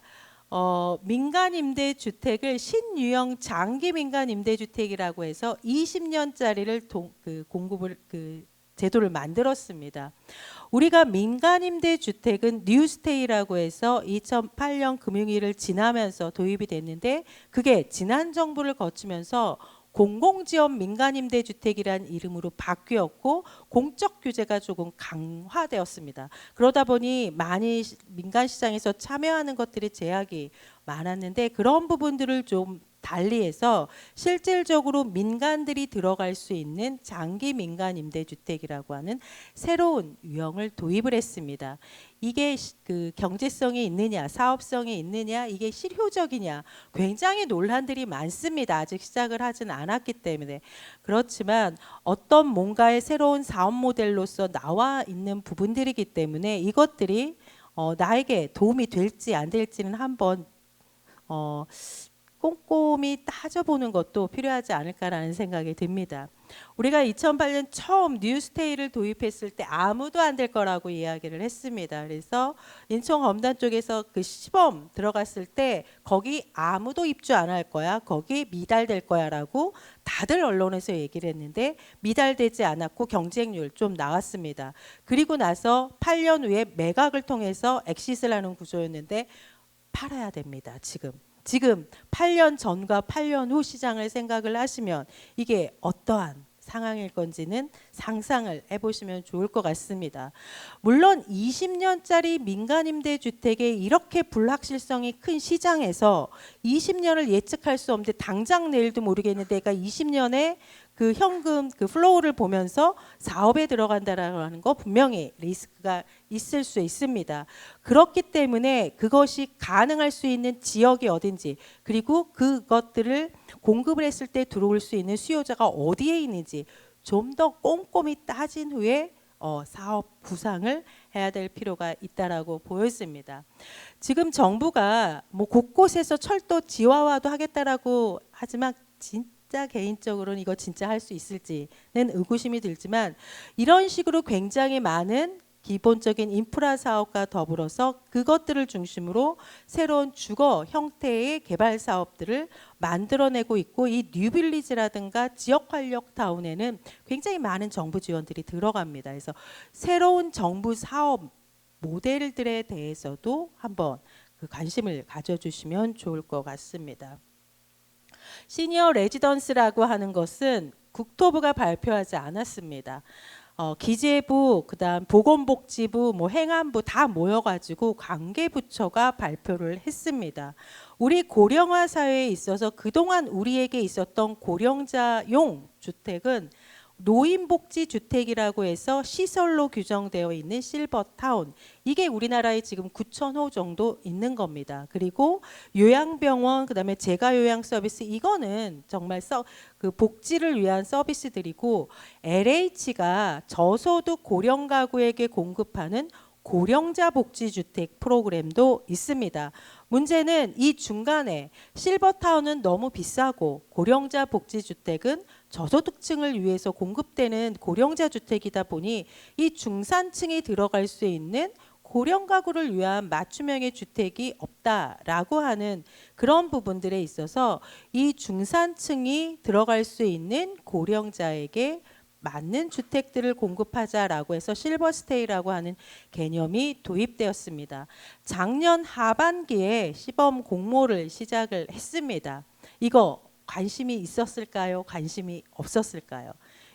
민간 임대 주택을 신유형 장기 민간 임대 주택이라고 해서 20년짜리를 공급을 제도를 만들었습니다. 우리가 민간임대주택은 뉴스테이라고 해서 2008년 금융위기를 지나면서 도입이 됐는데 그게 지난 정부를 거치면서 공공지원 민간임대주택이란 이름으로 바뀌었고 공적 규제가 조금 강화되었습니다. 그러다 보니 많이 민간 시장에서 참여하는 것들이 제약이 많았는데 그런 부분들을 좀 달리해서 실질적으로 민간들이 들어갈 수 있는 장기 민간 임대주택이라고 하는 새로운 유형을 도입을 했습니다. 이게 그 경제성이 있느냐, 사업성이 있느냐, 이게 실효적이냐 굉장히 논란들이 많습니다. 아직 시작을 하진 않았기 때문에. 그렇지만 어떤 뭔가의 새로운 사업 모델로서 나와 있는 부분들이기 때문에 이것들이 나에게 도움이 될지 안 될지는 한번 꼼꼼히 따져보는 것도 필요하지 않을까라는 생각이 듭니다. 우리가 2008년 처음 뉴스테이를 도입했을 때 아무도 안 될 거라고 이야기를 했습니다. 그래서 인천 검단 쪽에서 그 시범 들어갔을 때 거기 아무도 입주 안 할 거야. 거기 미달될 거야 라고 다들 언론에서 얘기를 했는데 미달되지 않았고 경쟁률 좀 나왔습니다. 그리고 나서 8년 후에 매각을 통해서 엑시스를 하는 구조였는데 팔아야 됩니다. 지금 8년 전과 8년 후 시장을 생각을 하시면 이게 어떠한 상황일 건지는 상상을 해보시면 좋을 것 같습니다. 물론 20년짜리 민간임대주택의 이렇게 불확실성이 큰 시장에서 20년을 예측할 수 없는데 당장 내일도 모르겠는데 내가 20년에 그 현금 그 플로우를 보면서 사업에 들어간다라는 거 분명히 리스크가 있을 수 있습니다. 그렇기 때문에 그것이 가능할 수 있는 지역이 어딘지 그리고 그것들을 공급을 했을 때 들어올 수 있는 수요자가 어디에 있는지 좀 더 꼼꼼히 따진 후에 사업 구상을 해야 될 필요가 있다라고 보였습니다. 지금 정부가 뭐 곳곳에서 철도 지하화도 하겠다라고 하지만 진짜 개인적으로는 이거 진짜 할 수 있을지는 의구심이 들지만 이런 식으로 굉장히 많은 기본적인 인프라 사업과 더불어서 그것들을 중심으로 새로운 주거 형태의 개발 사업들을 만들어내고 있고 이 뉴빌리지라든가 지역 활력 타운에는 굉장히 많은 정부 지원들이 들어갑니다. 그래서 새로운 정부 사업 모델들에 대해서도 한번 그 관심을 가져주시면 좋을 것 같습니다. 시니어 레지던스라고 하는 것은 국토부가 발표하지 않았습니다. 기재부, 그다음 보건복지부, 뭐 행안부 다 모여가지고 관계부처가 발표를 했습니다. 우리 고령화 사회에 있어서 그동안 우리에게 있었던 고령자용 주택은 노인복지주택이라고 해서 시설로 규정되어 있는 실버타운 이게 우리나라에 지금 9,000호 정도 있는 겁니다. 그리고 요양병원 그다음에 재가요양 서비스 이거는 정말 그 복지를 위한 서비스들이고 LH가 저소득 고령 가구에게 공급하는 고령자 복지주택 프로그램도 있습니다. 문제는 이 중간에 실버타운은 너무 비싸고 고령자 복지주택은 저소득층을 위해서 공급되는 고령자 주택이다 보니 이 중산층이 들어갈 수 있는 고령 가구를 위한 맞춤형의 주택이 없다라고 하는 그런 부분들에 있어서 이 중산층이 들어갈 수 있는 고령자에게 맞는 주택들을 공급하자라고 해서 실버스테이라고 하는 개념이 도입되었습니다. 작년 하반기에 시범 공모를 시작을 했습니다. 이거 관심이 있었을까요? 관심이 없었을까요?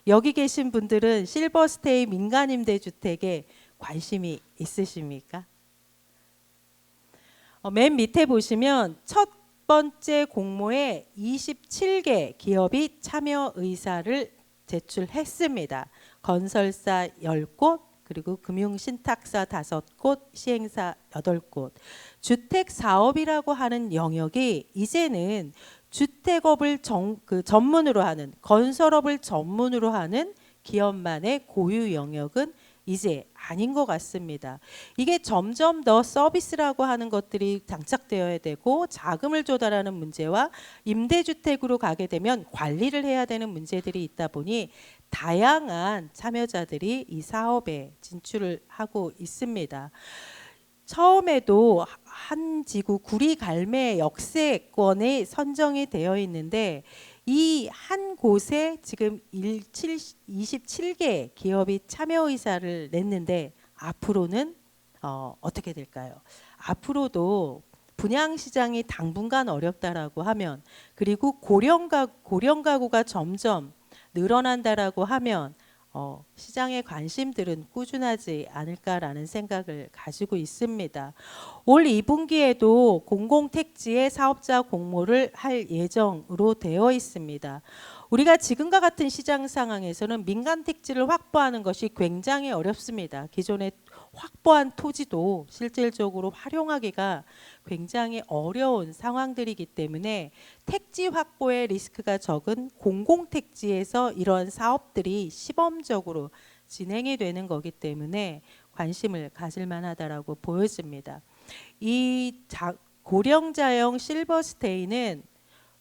여기 계신 분들은 실버스테이 민간임대주택에 관심이 있으십니까? 맨 밑에 보시면 첫 번째 공모에 27개 기업이 참여 의사를 제출했습니다. 건설사 10곳, 그리고 금융신탁사 5곳, 시행사 8곳. 주택사업이라고 하는 영역이 이제는 주택업을 전문으로 하는, 건설업을 전문으로 하는 기업만의 고유 영역은 이제 아닌 것 같습니다. 이게 점점 더 서비스라고 하는 것들이 장착되어야 되고 자금을 조달하는 문제와 임대주택으로 가게 되면 관리를 해야 되는 문제들이 있다 보니 다양한 참여자들이 이 사업에 진출을 하고 있습니다. 처음에도 한 지구 구리갈매 역세권에 선정이 되어 있는데 이 한 곳에 지금 27개 기업이 참여 의사를 냈는데 앞으로는 어떻게 될까요? 앞으로도 분양 시장이 당분간 어렵다라고 하면, 그리고 고령 가구가 점점 늘어난다라고 하면 시장의 관심들은 꾸준하지 않을까라는 생각을 가지고 있습니다. 올 2분기에도 공공택지의 사업자 공모를 할 예정으로 되어 있습니다. 우리가 지금과 같은 시장 상황에서는 민간 택지를 확보하는 것이 굉장히 어렵습니다. 기존에 확보한 토지도 실질적으로 활용하기가 굉장히 어려운 상황들이기 때문에 택지 확보의 리스크가 적은 공공택지에서 이러한 사업들이 시범적으로 진행이 되는 거기 때문에 관심을 가질 만하다라고 보여집니다. 이 고령자형 실버스테이는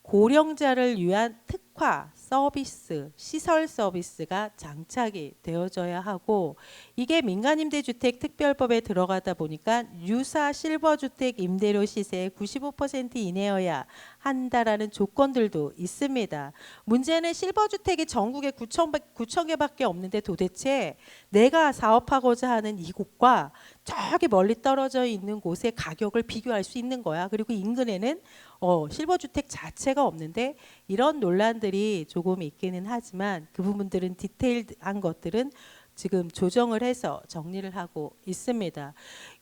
고령자를 위한 특화 서비스, 시설 서비스가 장착이 되어져야 하고, 이게 민간임대주택 특별법에 들어가다 보니까 유사 실버주택 임대료 시세의 95% 이내여야 한다라는 조건들도 있습니다. 문제는 실버주택이 전국에 9천 개밖에 없는데 도대체 내가 사업하고자 하는 이곳과 저기 멀리 떨어져 있는 곳의 가격을 비교할 수 있는 거야. 그리고 인근에는 실버주택 자체가 없는데 이런 논란들이 조금 있기는 하지만 그 부분들은 디테일한 것들은 지금 조정을 해서 정리를 하고 있습니다.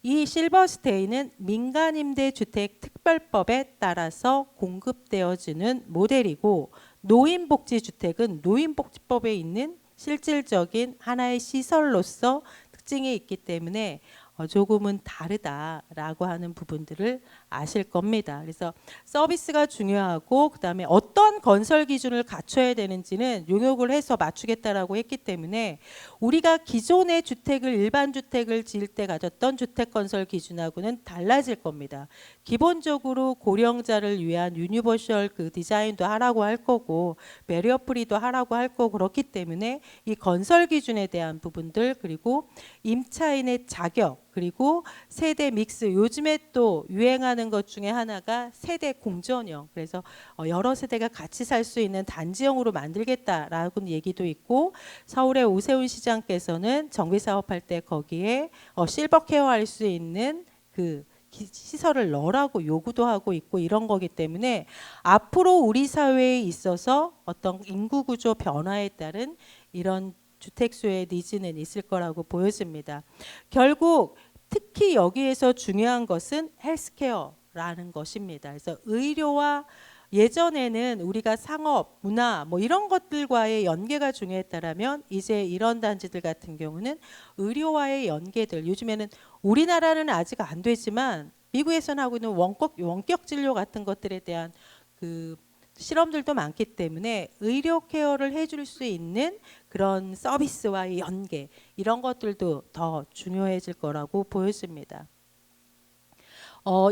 이 실버스테이는 민간임대주택 특별법에 따라서 공급되어지는 모델이고, 노인복지주택은 노인복지법에 있는 실질적인 하나의 시설로서 특징이 있기 때문에 조금은 다르다라고 하는 부분들을 아실 겁니다. 그래서 서비스가 중요하고 그다음에 어떤 건설 기준을 갖춰야 되는지는 용역을 해서 맞추겠다라고 했기 때문에 우리가 기존의 주택을 일반 주택을 지을 때 가졌던 주택 건설 기준하고는 달라질 겁니다. 기본적으로 고령자를 위한 유니버셜 디자인도 하라고 할 거고 배리어 프리도 하라고 할 거고 그렇기 때문에 이 건설 기준에 대한 부분들, 그리고 임차인의 자격, 그리고 세대 믹스, 요즘에 또 유행하는 것 중에 하나가 세대 공전형, 그래서 여러 세대가 같이 살 수 있는 단지형으로 만들겠다라는 얘기도 있고, 서울의 오세훈 시장께서는 정비 사업할 때 거기에 실버 케어할 수 있는 그 시설을 넣으라고 요구도 하고 있고 이런 거기 때문에 앞으로 우리 사회에 있어서 어떤 인구 구조 변화에 따른 이런 주택수의 니즈는 있을 거라고 보여집니다. 결국 특히 여기에서 중요한 것은 헬스케어라는 것입니다. 그래서 의료와 예전에는 우리가 상업, 문화 뭐 이런 것들과의 연계가 중요했다라면 이제 이런 단지들 같은 경우는 의료와의 연계들, 요즘에는 우리나라는 아직 안 되지만 미국에서는 하고 있는 원격 진료 같은 것들에 대한 그 실험들도 많기 때문에 의료 케어를 해줄 수 있는 그런 서비스와의 연계 이런 것들도 더 중요해질 거라고 보여집니다.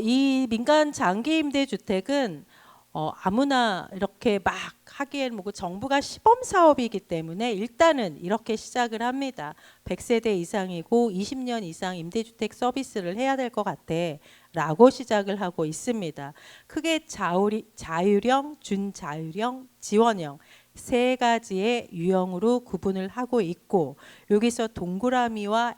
이 민간 장기 임대 주택은 아무나 이렇게 막 하기에는 뭐고 정부가 시범 사업이기 때문에 일단은 이렇게 시작을 합니다. 100세대 이상이고 20년 이상 임대주택 서비스를 해야 될 것 같아 라고 시작을 하고 있습니다. 크게 자율형, 준자율형, 지원형 세 가지의 유형으로 구분을 하고 있고 여기서 동그라미와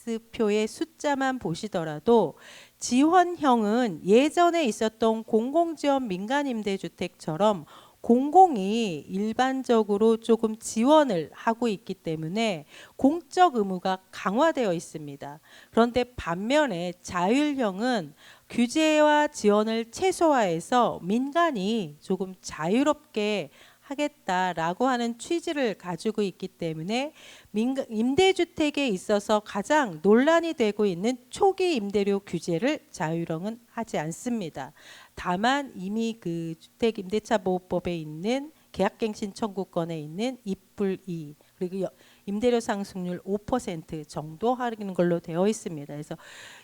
X표의 숫자만 보시더라도 지원형은 예전에 있었던 공공지원 민간임대주택처럼 공공이 일반적으로 조금 지원을 하고 있기 때문에 공적 의무가 강화되어 있습니다. 그런데 반면에 자율형은 규제와 지원을 최소화해서 민간이 조금 자유롭게 하겠다라고 하는 취지를 가지고 있기 때문에 임대주택에 있어서 가장 논란이 되고 있는 초기 임대료 규제를 자율형은 하지 않습니다. 다만 이미 그 주택임대차보호법에 있는 계약갱신 청구권에 있는 2+2 그리고 임대료 상승률 5% 정도 하는 걸로 되어 있습니다. 그래서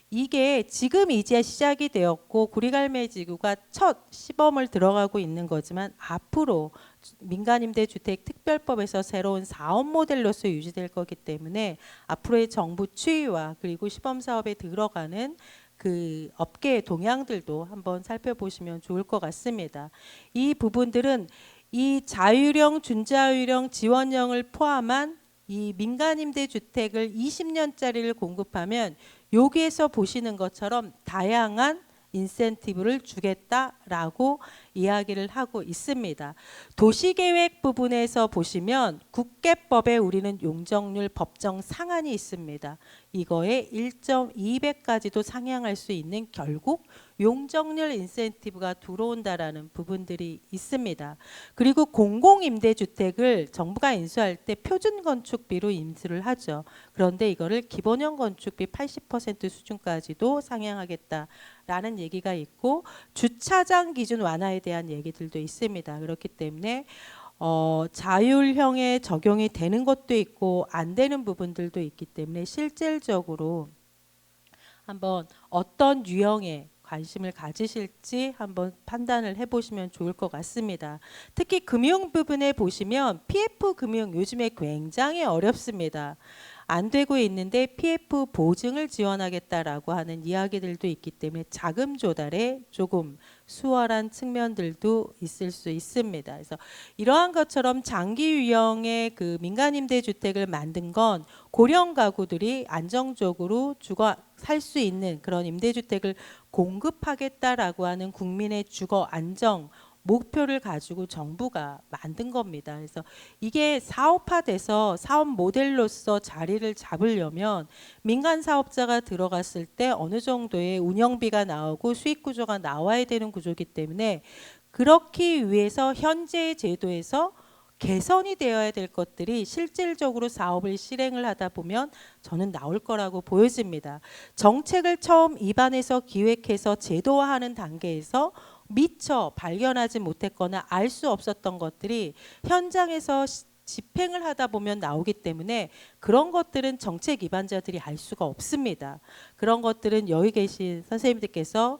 이게 지금 이제 시작이 되었고 구리갈매지구가 첫 시범을 들어가고 있는 거지만 앞으로 민간임대주택 특별법에서 새로운 사업 모델로서 유지될 거기 때문에 앞으로의 정부 추이와 그리고 시범사업에 들어가는 그 업계의 동향들도 한번 살펴보시면 좋을 것 같습니다. 이 부분들은 이 자율형, 준자율형, 지원형을 포함한 이 민간임대주택을 20년짜리를 공급하면 여기에서 보시는 것처럼 다양한 인센티브를 주겠다라고 이야기를 하고 있습니다. 도시계획 부분에서 보시면 국계법에 우리는 용적률 법정 상한이 있습니다. 이거에 1.2배까지도 상향할 수 있는 결국 용적률 인센티브가 들어온다라는 부분들이 있습니다. 그리고 공공임대주택을 정부가 인수할 때 표준건축비로 인수를 하죠. 그런데 이거를 기본형 건축비 80% 수준까지도 상향하겠다라는 얘기가 있고 주차장 기준 완화에 대한 얘기들도 있습니다. 그렇기 때문에 자율형에 적용이 되는 것도 있고 안 되는 부분들도 있기 때문에 실질적으로 한번 어떤 유형에 관심을 가지실지 한번 판단을 해보시면 좋을 것 같습니다. 특히 금융 부분에 보시면 PF 금융 요즘에 굉장히 어렵습니다. 안 되고 있는데 PF 보증을 지원하겠다라고 하는 이야기들도 있기 때문에 자금 조달에 조금 수월한 측면들도 있을 수 있습니다. 그래서 이러한 것처럼 장기 유형의 그 민간임대주택을 만든 건 고령 가구들이 안정적으로 주거 살 수 있는 그런 임대주택을 공급하겠다라고 하는 국민의 주거 안정 목표를 가지고 정부가 만든 겁니다. 그래서 이게 사업화돼서 사업 모델로서 자리를 잡으려면 민간 사업자가 들어갔을 때 어느 정도의 운영비가 나오고 수익 구조가 나와야 되는 구조이기 때문에 그렇기 위해서 현재의 제도에서 개선이 되어야 될 것들이 실질적으로 사업을 실행을 하다 보면 저는 나올 거라고 보여집니다. 정책을 처음 입안해서 기획해서 제도화하는 단계에서 미처 발견하지 못했거나 알 수 없었던 것들이 현장에서 집행을 하다 보면 나오기 때문에 그런 것들은 정책 입안자들이 알 수가 없습니다. 그런 것들은 여기 계신 선생님들께서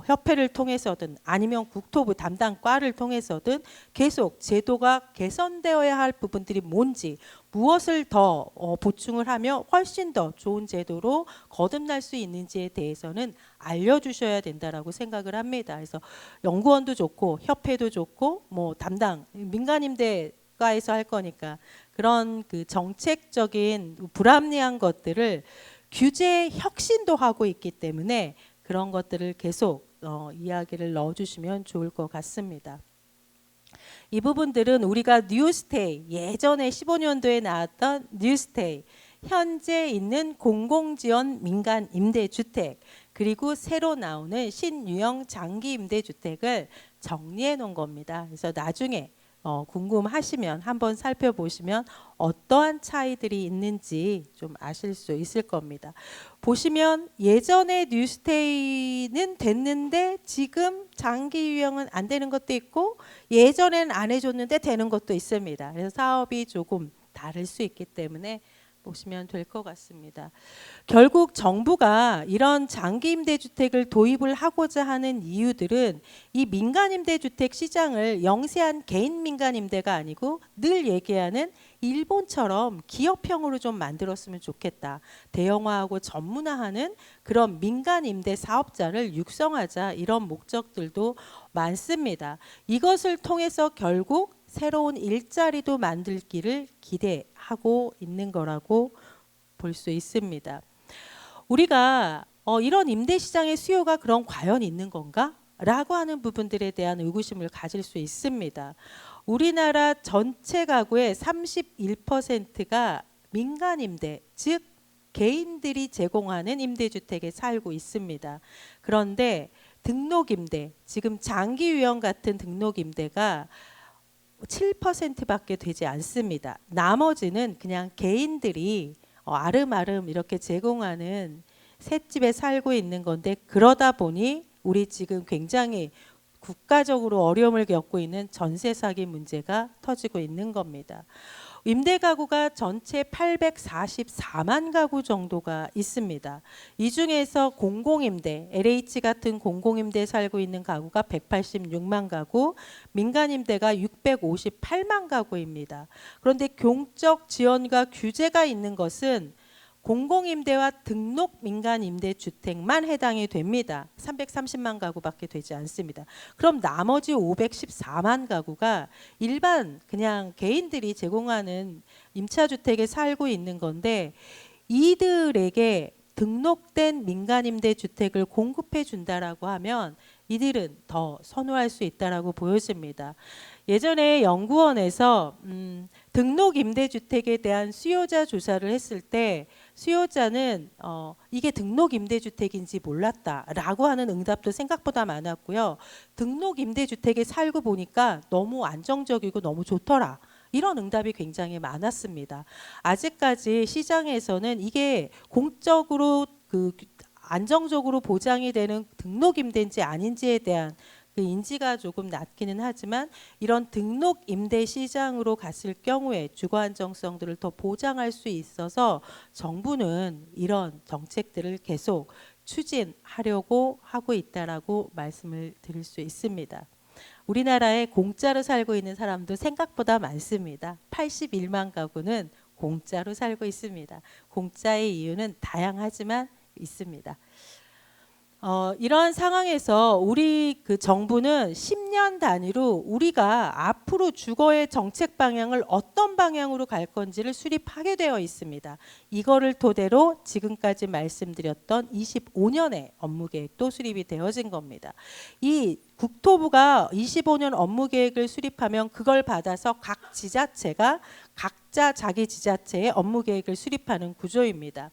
협회를 통해서든 아니면 국토부 담당 과를 통해서든 계속 제도가 개선되어야 할 부분들이 뭔지 무엇을 더 보충을 하며 훨씬 더 좋은 제도로 거듭날 수 있는지에 대해서는 알려주셔야 된다라고 생각을 합니다. 그래서 연구원도 좋고 협회도 좋고 뭐 담당 민간임대과에서 할 거니까 그런 그 정책적인 불합리한 것들을 규제 혁신도 하고 있기 때문에 그런 것들을 계속 이야기를 넣어주시면 좋을 것 같습니다. 이 부분들은 우리가 뉴스테이 예전에 15년도에 나왔던 뉴스테이 현재 있는 공공지원 민간 임대주택 그리고 새로 나오는 신유형 장기 임대주택을 정리해 놓은 겁니다. 그래서 나중에 궁금하시면 한번 살펴보시면 어떠한 차이들이 있는지 좀 아실 수 있을 겁니다. 보시면 예전에 뉴스테이는 됐는데 지금 장기 유형은 안 되는 것도 있고 예전엔 안 해줬는데 되는 것도 있습니다. 그래서 사업이 조금 다를 수 있기 때문에 보시면 될 것 같습니다. 결국 정부가 이런 장기 임대주택을 도입을 하고자 하는 이유들은 이 민간 임대주택 시장을 영세한 개인 민간 임대가 아니고 늘 얘기하는 일본처럼 기업형으로 좀 만들었으면 좋겠다. 대형화하고 전문화하는 그런 민간 임대 사업자를 육성하자, 이런 목적들도 많습니다. 이것을 통해서 결국 새로운 일자리도 만들기를 기대하고 있는 거라고 볼 수 있습니다. 우리가 이런 임대시장의 수요가 그럼 과연 있는 건가? 라고 하는 부분들에 대한 의구심을 가질 수 있습니다. 우리나라 전체 가구의 31%가 민간 임대, 즉 개인들이 제공하는 임대주택에 살고 있습니다. 그런데 등록임대, 지금 장기유형 같은 등록임대가 7%밖에 되지 않습니다. 나머지는 그냥 개인들이 아름아름 이렇게 제공하는 셋집에 살고 있는 건데, 그러다 보니 우리 지금 굉장히 국가적으로 어려움을 겪고 있는 전세 사기 문제가 터지고 있는 겁니다. 임대 가구가 전체 844만 가구 정도가 있습니다. 이 중에서 공공임대, LH 같은 공공임대에 살고 있는 가구가 186만 가구, 민간임대가 658만 가구입니다. 그런데 공적 지원과 규제가 있는 것은 공공임대와 등록 민간임대주택만 해당이 됩니다. 330만 가구밖에 되지 않습니다. 그럼 나머지 514만 가구가 일반 그냥 개인들이 제공하는 임차주택에 살고 있는 건데, 이들에게 등록된 민간임대주택을 공급해 준다라고 하면 이들은 더 선호할 수 있다라고 보여집니다. 예전에 연구원에서 등록임대주택에 대한 수요자 조사를 했을 때 수요자는 이게 등록임대주택인지 몰랐다라고 하는 응답도 생각보다 많았고요. 등록임대주택에 살고 보니까 너무 안정적이고 너무 좋더라, 이런 응답이 굉장히 많았습니다. 아직까지 시장에서는 이게 공적으로 안정적으로 보장이 되는 등록임대인지 아닌지에 대한 그 인지가 조금 낮기는 하지만, 이런 등록 임대 시장으로 갔을 경우에 주거 안정성들을 더 보장할 수 있어서 정부는 이런 정책들을 계속 추진하려고 하고 있다라고 말씀을 드릴 수 있습니다. 우리나라에 공짜로 살고 있는 사람도 생각보다 많습니다. 81만 가구는 공짜로 살고 있습니다. 공짜의 이유는 다양하지만 있습니다. 이러한 상황에서 우리 정부는 10년 단위로 우리가 앞으로 주거의 정책 방향을 어떤 방향으로 갈 건지를 수립하게 되어 있습니다. 이거를 토대로 지금까지 말씀드렸던 25년의 업무계획도 수립이 되어진 겁니다. 이 국토부가 25년 업무계획을 수립하면 그걸 받아서 각 지자체가 각자 자기 지자체의 업무계획을 수립하는 구조입니다.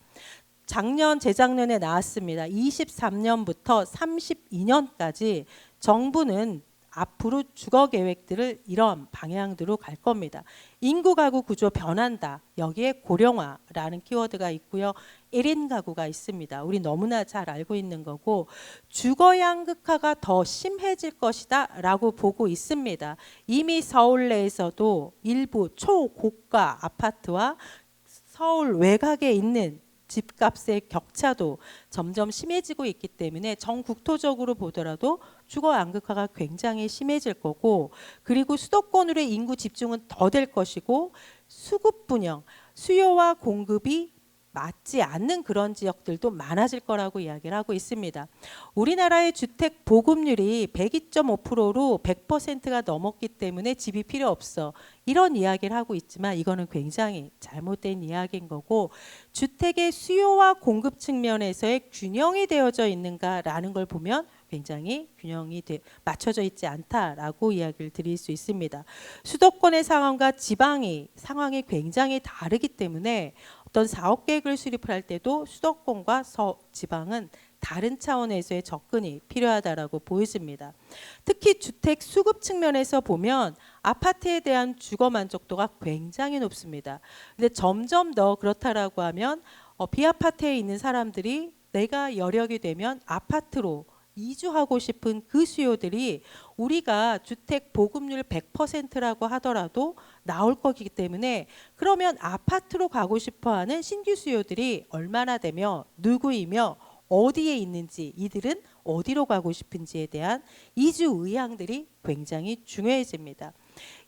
작년, 재작년에 나왔습니다. 23년부터 32년까지 정부는 앞으로 주거 계획들을 이런 방향으로 갈 겁니다. 인구 가구 구조 변한다. 여기에 고령화라는 키워드가 있고요. 1인 가구가 있습니다. 우리 너무나 잘 알고 있는 거고, 주거 양극화가 더 심해질 것이다 라고 보고 있습니다. 이미 서울 내에서도 일부 초고가 아파트와 서울 외곽에 있는 집값의 격차도 점점 심해지고 있기 때문에 전국토적으로 보더라도 주거 양극화가 굉장히 심해질 거고, 그리고 수도권으로의 인구 집중은 더 될 것이고, 수급 분양, 수요와 공급이 맞지 않는 그런 지역들도 많아질 거라고 이야기를 하고 있습니다. 우리나라의 주택 보급률이 102.5%로 100%가 넘었기 때문에 집이 필요 없어, 이런 이야기를 하고 있지만 이거는 굉장히 잘못된 이야기인 거고, 주택의 수요와 공급 측면에서의 균형이 되어져 있는가라는 걸 보면 굉장히 균형이 맞춰져 있지 않다라고 이야기를 드릴 수 있습니다. 수도권의 상황과 지방의 상황이 굉장히 다르기 때문에 어떤 사업 계획을 수립할 때도 수도권과 지방은 다른 차원에서의 접근이 필요하다라고 보여집니다. 특히 주택 수급 측면에서 보면 아파트에 대한 주거 만족도가 굉장히 높습니다. 근데 점점 더 그렇다라고 하면 비아파트에 있는 사람들이 내가 여력이 되면 아파트로 이주하고 싶은 그 수요들이 우리가 주택 보급률 100%라고 하더라도 나올 거기 때문에 그러면 아파트로 가고 싶어하는 신규 수요들이 얼마나 되며 누구이며 어디에 있는지, 이들은 어디로 가고 싶은지에 대한 이주 의향들이 굉장히 중요해집니다.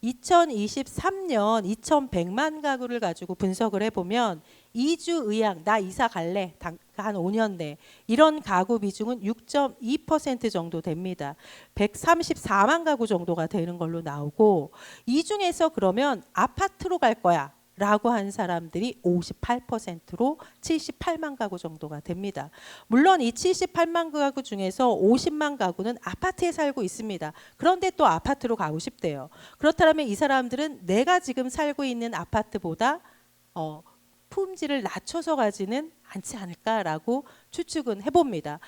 2023년 2100만 가구를 가지고 분석을 해보면 이주 의향, 나 이사 갈래, 한 5년 내, 이런 가구 비중은 6.2% 정도 됩니다. 134만 가구 정도가 되는 걸로 나오고, 이 중에서 그러면 아파트로 갈 거야 라고 한 사람들이 58%로 78만 가구 정도가 됩니다. 물론 이 78만 가구 중에서 50만 가구는 아파트에 살고 있습니다. 그런데 또 아파트로 가고 싶대요. 그렇다면 이 사람들은 내가 지금 살고 있는 아파트보다 품질을 낮춰서 가지는 않지 않을까라고 추측은 해봅니다.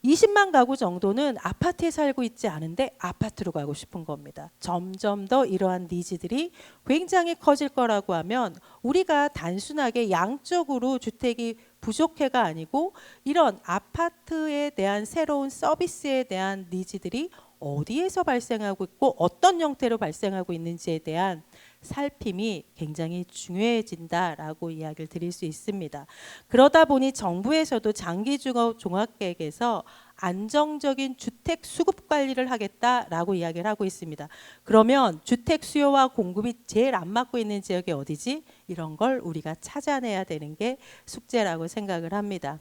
20만 가구 정도는 아파트에 살고 있지 않은데 아파트로 가고 싶은 겁니다. 점점 더 이러한 니즈들이 굉장히 커질 거라고 하면 우리가 단순하게 양적으로 주택이 부족해가 아니고 이런 아파트에 대한 새로운 서비스에 대한 니즈들이 어디에서 발생하고 있고 어떤 형태로 발생하고 있는지에 대한 살핌이 굉장히 중요해진다라고 이야기를 드릴 수 있습니다. 그러다 보니 정부에서도 장기주거 종합계획에서 안정적인 주택 수급 관리를 하겠다라고 이야기를 하고 있습니다. 그러면 주택 수요와 공급이 제일 안 맞고 있는 지역이 어디지? 이런 걸 우리가 찾아내야 되는 게 숙제라고 생각을 합니다.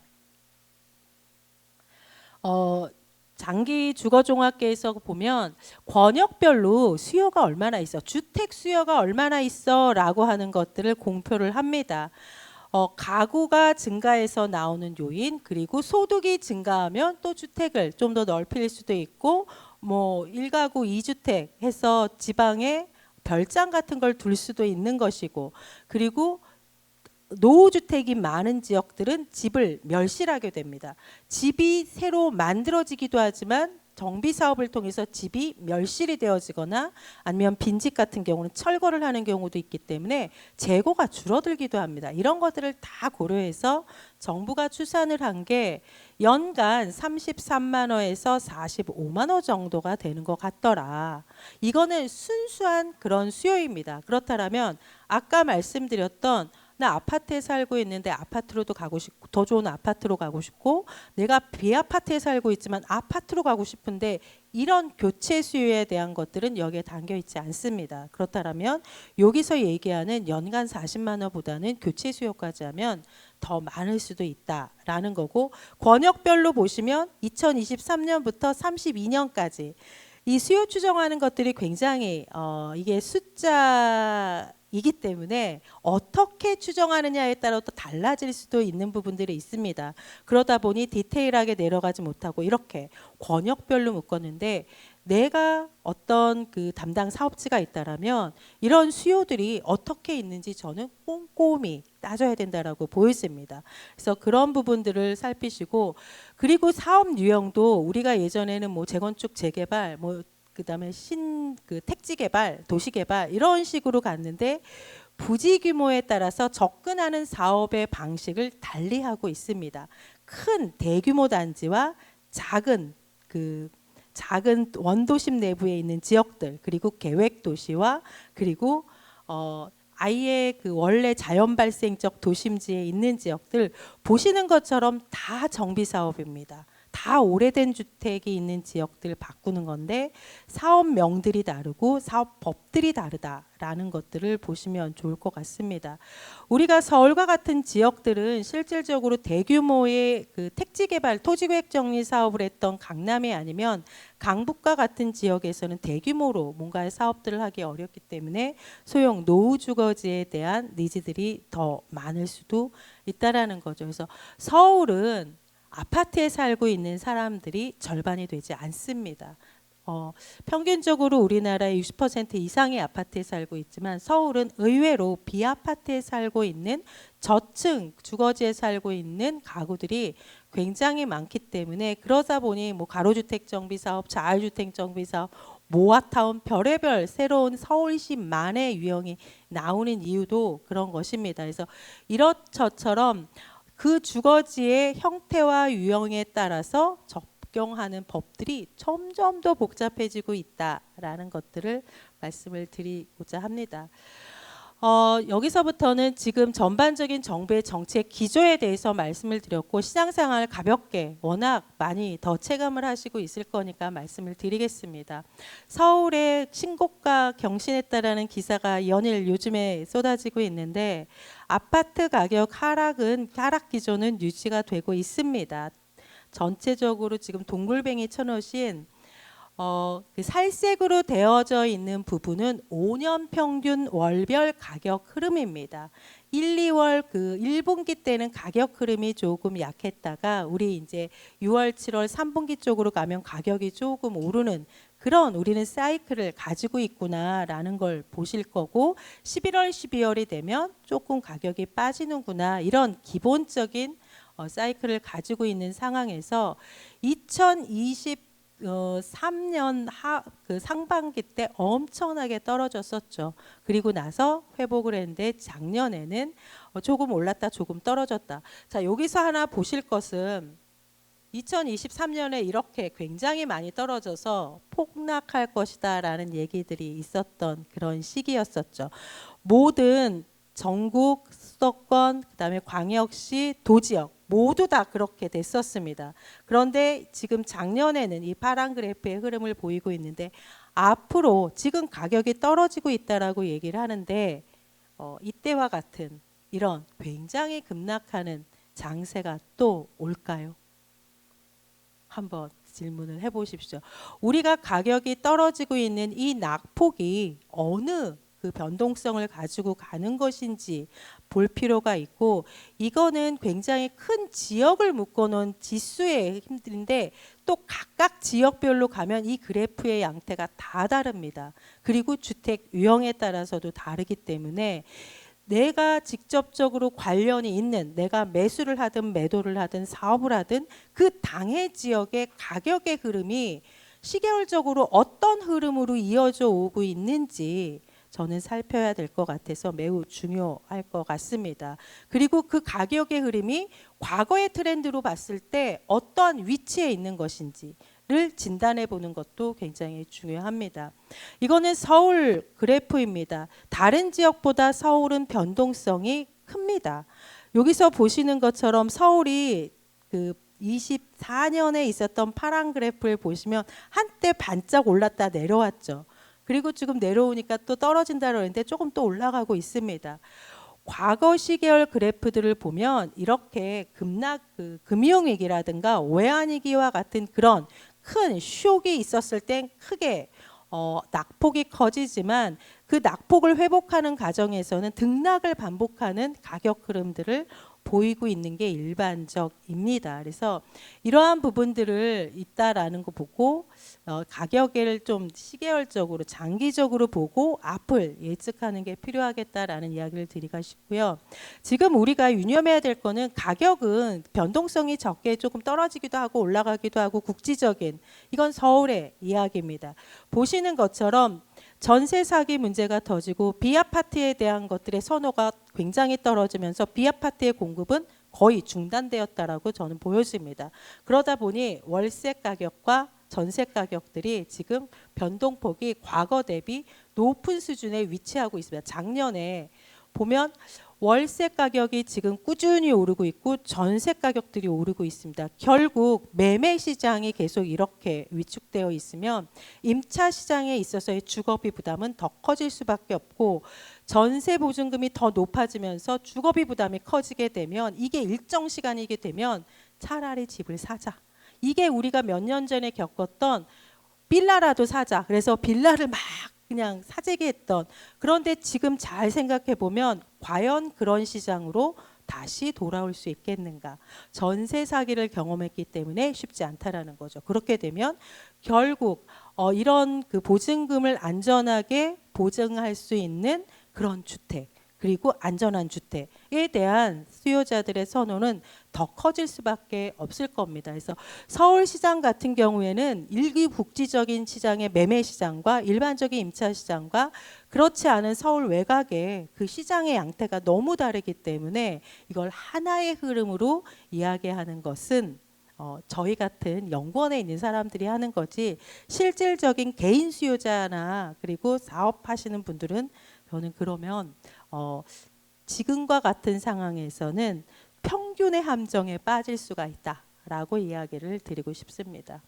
장기 주거 종합계에서 보면 권역별로 수요가 얼마나 있어, 주택 수요가 얼마나 있어 라고 하는 것들을 공표를 합니다. 가구가 증가해서 나오는 요인, 그리고 소득이 증가하면 또 주택을 좀 더 넓힐 수도 있고 뭐 1가구 2주택 해서 지방에 별장 같은 걸 둘 수도 있는 것이고, 그리고 노후주택이 많은 지역들은 집을 멸실하게 됩니다. 집이 새로 만들어지기도 하지만 정비사업을 통해서 집이 멸실이 되어지거나 아니면 빈집 같은 경우는 철거를 하는 경우도 있기 때문에 재고가 줄어들기도 합니다. 이런 것들을 다 고려해서 정부가 추산을 한 게 연간 33만 호에서 45만 호 정도가 되는 것 같더라. 이거는 순수한 그런 수요입니다. 그렇다면 아까 말씀드렸던 나 아파트에 살고 있는데 아파트로도 가고 싶고 더 좋은 아파트로 가고 싶고 내가 비아파트에 살고 있지만 아파트로 가고 싶은데 이런 교체 수요에 대한 것들은 여기에 담겨 있지 않습니다. 그렇다면 여기서 얘기하는 연간 40만 원보다는 교체 수요까지 하면 더 많을 수도 있다라는 거고, 권역별로 보시면 2023년부터 32년까지 이 수요 추정하는 것들이 굉장히 이게 숫자이기 때문에 어떻게 추정하느냐에 따라 또 달라질 수도 있는 부분들이 있습니다. 그러다 보니 디테일하게 내려가지 못하고 이렇게 권역별로 묶었는데, 내가 어떤 그 담당 사업지가 있다라면 이런 수요들이 어떻게 있는지 저는 꼼꼼히 따져야 된다라고 보여집니다. 그래서 그런 부분들을 살피시고, 그리고 사업 유형도 우리가 예전에는 뭐 재건축 재개발 뭐 그다음에 그 택지 개발, 도시 개발 이런 식으로 갔는데 부지 규모에 따라서 접근하는 사업의 방식을 달리하고 있습니다. 큰 대규모 단지와 작은 원도심 내부에 있는 지역들, 그리고 계획 도시와 그리고 아예 그 원래 자연 발생적 도심지에 있는 지역들 보시는 것처럼 다 정비 사업입니다. 다 오래된 주택이 있는 지역들 바꾸는 건데 사업명들이 다르고 사업법들이 다르다라는 것들을 보시면 좋을 것 같습니다. 우리가 서울과 같은 지역들은 실질적으로 대규모의 그 택지 개발, 토지계획 정리 사업을 했던 강남이 아니면 강북과 같은 지역에서는 대규모로 뭔가 사업들을 하기 어렵기 때문에 소형 노후 주거지에 대한 니즈들이 더 많을 수도 있다라는 거죠. 그래서 서울은 아파트에 살고 있는 사람들이 절반이 되지 않습니다. 평균적으로 우리나라의 60% 이상의 아파트에 살고 있지만 서울은 의외로 비아파트에 살고 있는 저층 주거지에 살고 있는 가구들이 굉장히 많기 때문에 그러다 보니 뭐 가로주택 정비 사업, 자율주택 정비 사업, 모아타운 별의별 새로운 서울시만의 유형이 나오는 이유도 그런 것입니다. 그래서 이렇저처럼 그 주거지의 형태와 유형에 따라서 적용하는 법들이 점점 더 복잡해지고 있다라는 것들을 말씀을 드리고자 합니다. 여기서부터는 지금 전반적인 정부의 정책 기조에 대해서 말씀을 드렸고 시장 생활 가볍게 워낙 많이 더 체감을 하시고 있을 거니까 말씀을 드리겠습니다. 서울의 신고가 경신했다라는 기사가 연일 요즘에 쏟아지고 있는데 아파트 가격 하락 기조는 유지가 되고 있습니다. 전체적으로 지금 동글뱅이 쳐놓으신 그 살색으로 되어져 있는 부분은 5년 평균 월별 가격 흐름입니다. 1, 2월 그 1분기 때는 가격 흐름이 조금 약했다가 우리 이제 6월, 7월 3분기 쪽으로 가면 가격이 조금 오르는 그런 우리는 사이클을 가지고 있구나라는 걸 보실 거고 11월, 12월이 되면 조금 가격이 빠지는구나 이런 기본적인 사이클을 가지고 있는 상황에서 2023년 그 상반기 때 엄청나게 떨어졌었죠. 그리고 나서 회복을 했는데 작년에는 조금 올랐다 조금 떨어졌다. 자, 여기서 하나 보실 것은 2023년에 이렇게 굉장히 많이 떨어져서 폭락할 것이다 라는 얘기들이 있었던 그런 시기였었죠. 모든 전국, 수도권, 그다음에 광역시, 도지역 모두 다 그렇게 됐었습니다. 그런데 지금 작년에는 이 파란 그래프의 흐름을 보이고 있는데 앞으로 지금 가격이 떨어지고 있다라고 얘기를 하는데 이때와 같은 이런 굉장히 급락하는 장세가 또 올까요? 한번 질문을 해보십시오. 우리가 가격이 떨어지고 있는 이 낙폭이 어느 그 변동성을 가지고 가는 것인지 볼 필요가 있고 이거는 굉장히 큰 지역을 묶어놓은 지수의 힘들인데 또 각각 지역별로 가면 이 그래프의 양태가 다 다릅니다. 그리고 주택 유형에 따라서도 다르기 때문에 내가 직접적으로 관련이 있는 내가 매수를 하든 매도를 하든 사업을 하든 그 당해 지역의 가격의 흐름이 시계열적으로 어떤 흐름으로 이어져 오고 있는지 저는 살펴야 될 것 같아서 매우 중요할 것 같습니다. 그리고 그 가격의 흐름이 과거의 트렌드로 봤을 때 어떤 위치에 있는 것인지 를 진단해 보는 것도 굉장히 중요합니다. 이거는 서울 그래프입니다. 다른 지역보다 서울은 변동성이 큽니다. 여기서 보시는 것처럼 서울이 그 24년에 있었던 파란 그래프를 보시면 한때 반짝 올랐다 내려왔죠. 그리고 지금 내려오니까 또 떨어진다 그러는데 조금 또 올라가고 있습니다. 과거 시계열 그래프들을 보면 이렇게 금융위기라든가 외환위기와 같은 그런 큰 쇼크가 있었을 땐 크게 낙폭이 커지지만 그 낙폭을 회복하는 과정에서는 등락을 반복하는 가격 흐름들을 보이고 있는 게 일반적입니다. 그래서 이러한 부분들을 있다라는 거 보고 가격을 좀 시계열적으로 장기적으로 보고 앞을 예측하는 게 필요하겠다라는 이야기를 드리고 싶고요. 지금 우리가 유념해야 될 거는 가격은 변동성이 적게 조금 떨어지기도 하고 올라가기도 하고 국지적인 이건 서울의 이야기입니다. 보시는 것처럼 전세 사기 문제가 터지고 비아파트에 대한 것들의 선호가 굉장히 떨어지면서 비아파트의 공급은 거의 중단되었다라고 저는 보여집니다. 그러다 보니 월세 가격과 전세 가격들이 지금 변동폭이 과거 대비 높은 수준에 위치하고 있습니다. 작년에 보면 월세 가격이 지금 꾸준히 오르고 있고 전세 가격들이 오르고 있습니다. 결국 매매 시장이 계속 이렇게 위축되어 있으면 임차 시장에 있어서의 주거비 부담은 더 커질 수밖에 없고 전세 보증금이 더 높아지면서 주거비 부담이 커지게 되면 이게 일정 시간이게 되면 차라리 집을 사자. 이게 우리가 몇 년 전에 겪었던 빌라라도 사자. 그래서 빌라를 막 그냥 사재기 했던 그런데 지금 잘 생각해 보면 과연 그런 시장으로 다시 돌아올 수 있겠는가. 전세 사기를 경험했기 때문에 쉽지 않다라는 거죠. 그렇게 되면 결국 이런 그 보증금을 안전하게 보증할 수 있는 그런 주택, 그리고 안전한 주택에 대한 수요자들의 선호는 더 커질 수밖에 없을 겁니다. 그래서 서울시장 같은 경우에는 일기 국지적인 시장의 매매 시장과 일반적인 임차 시장과 그렇지 않은 서울 외곽의 그 시장의 양태가 너무 다르기 때문에 이걸 하나의 흐름으로 이야기하는 것은 저희 같은 연구원에 있는 사람들이 하는 거지, 실질적인 개인 수요자나 그리고 사업하시는 분들은 저는 그러면 지금과 같은 상황에서는 평균의 함정에 빠질 수가 있다라고 이야기를 드리고 싶습니다.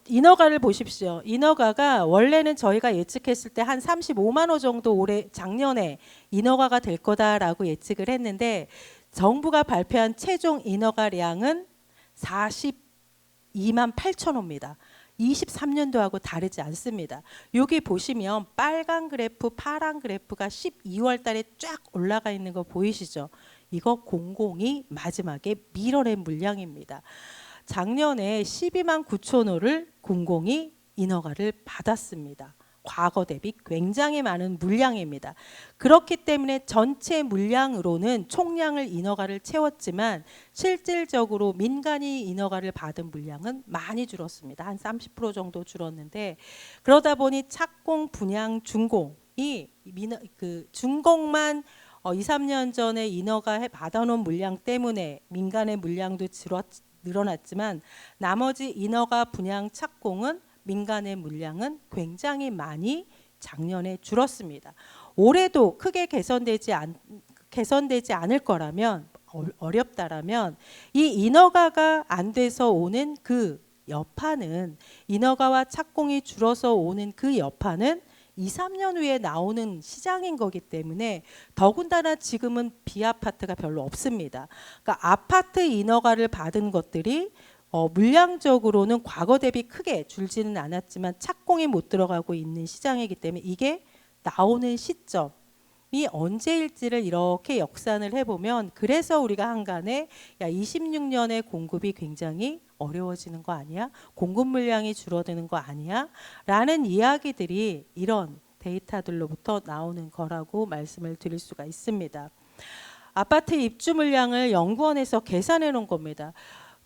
인허가를 보십시오. 인허가가 원래는 저희가 예측했을 때 한 35만 호 정도 작년에 인허가가 될 거다라고 예측을 했는데, 정부가 발표한 최종 인허가량은 42만 8천 호입니다. 23년도하고 다르지 않습니다. 여기 보시면 빨간 그래프, 파란 그래프가 12월 달에 쫙 올라가 있는 거 보이시죠? 이거 공공이 마지막에 밀어낸 물량입니다. 작년에 12만 9천 호를 공공이 인허가를 받았습니다. 과거 대비 굉장히 많은 물량입니다. 그렇기 때문에 전체 물량으로는 총량을 인허가를 채웠지만 실질적으로 민간이 인허가를 받은 물량은 많이 줄었습니다. 한 30% 정도 줄었는데, 그러다 보니 착공, 분양, 준공이 준공만 2, 3년 전에 인허가 받아놓은 물량 때문에 민간의 물량도 늘어났지만 나머지 인허가, 분양, 착공은 민간의 물량은 굉장히 많이 작년에 줄었습니다. 올해도 크게 개선되지 않을 거라면, 어렵다라면 이 인허가가 안 돼서 오는 그 여파는, 인허가와 착공이 줄어서 오는 그 여파는 2, 3년 후에 나오는 시장인 거기 때문에, 더군다나 지금은 비아파트가 별로 없습니다. 그러니까 아파트 인허가를 받은 것들이 물량적으로는 과거 대비 크게 줄지는 않았지만 착공이 못 들어가고 있는 시장이기 때문에 이게 나오는 시점이 언제일지를 이렇게 역산을 해보면, 그래서 우리가 한간에 26년에 공급이 굉장히 어려워지는 거 아니야? 공급 물량이 줄어드는 거 아니야? 라는 이야기들이 이런 데이터들로부터 나오는 거라고 말씀을 드릴 수가 있습니다. 아파트 입주 물량을 연구원에서 계산해 놓은 겁니다.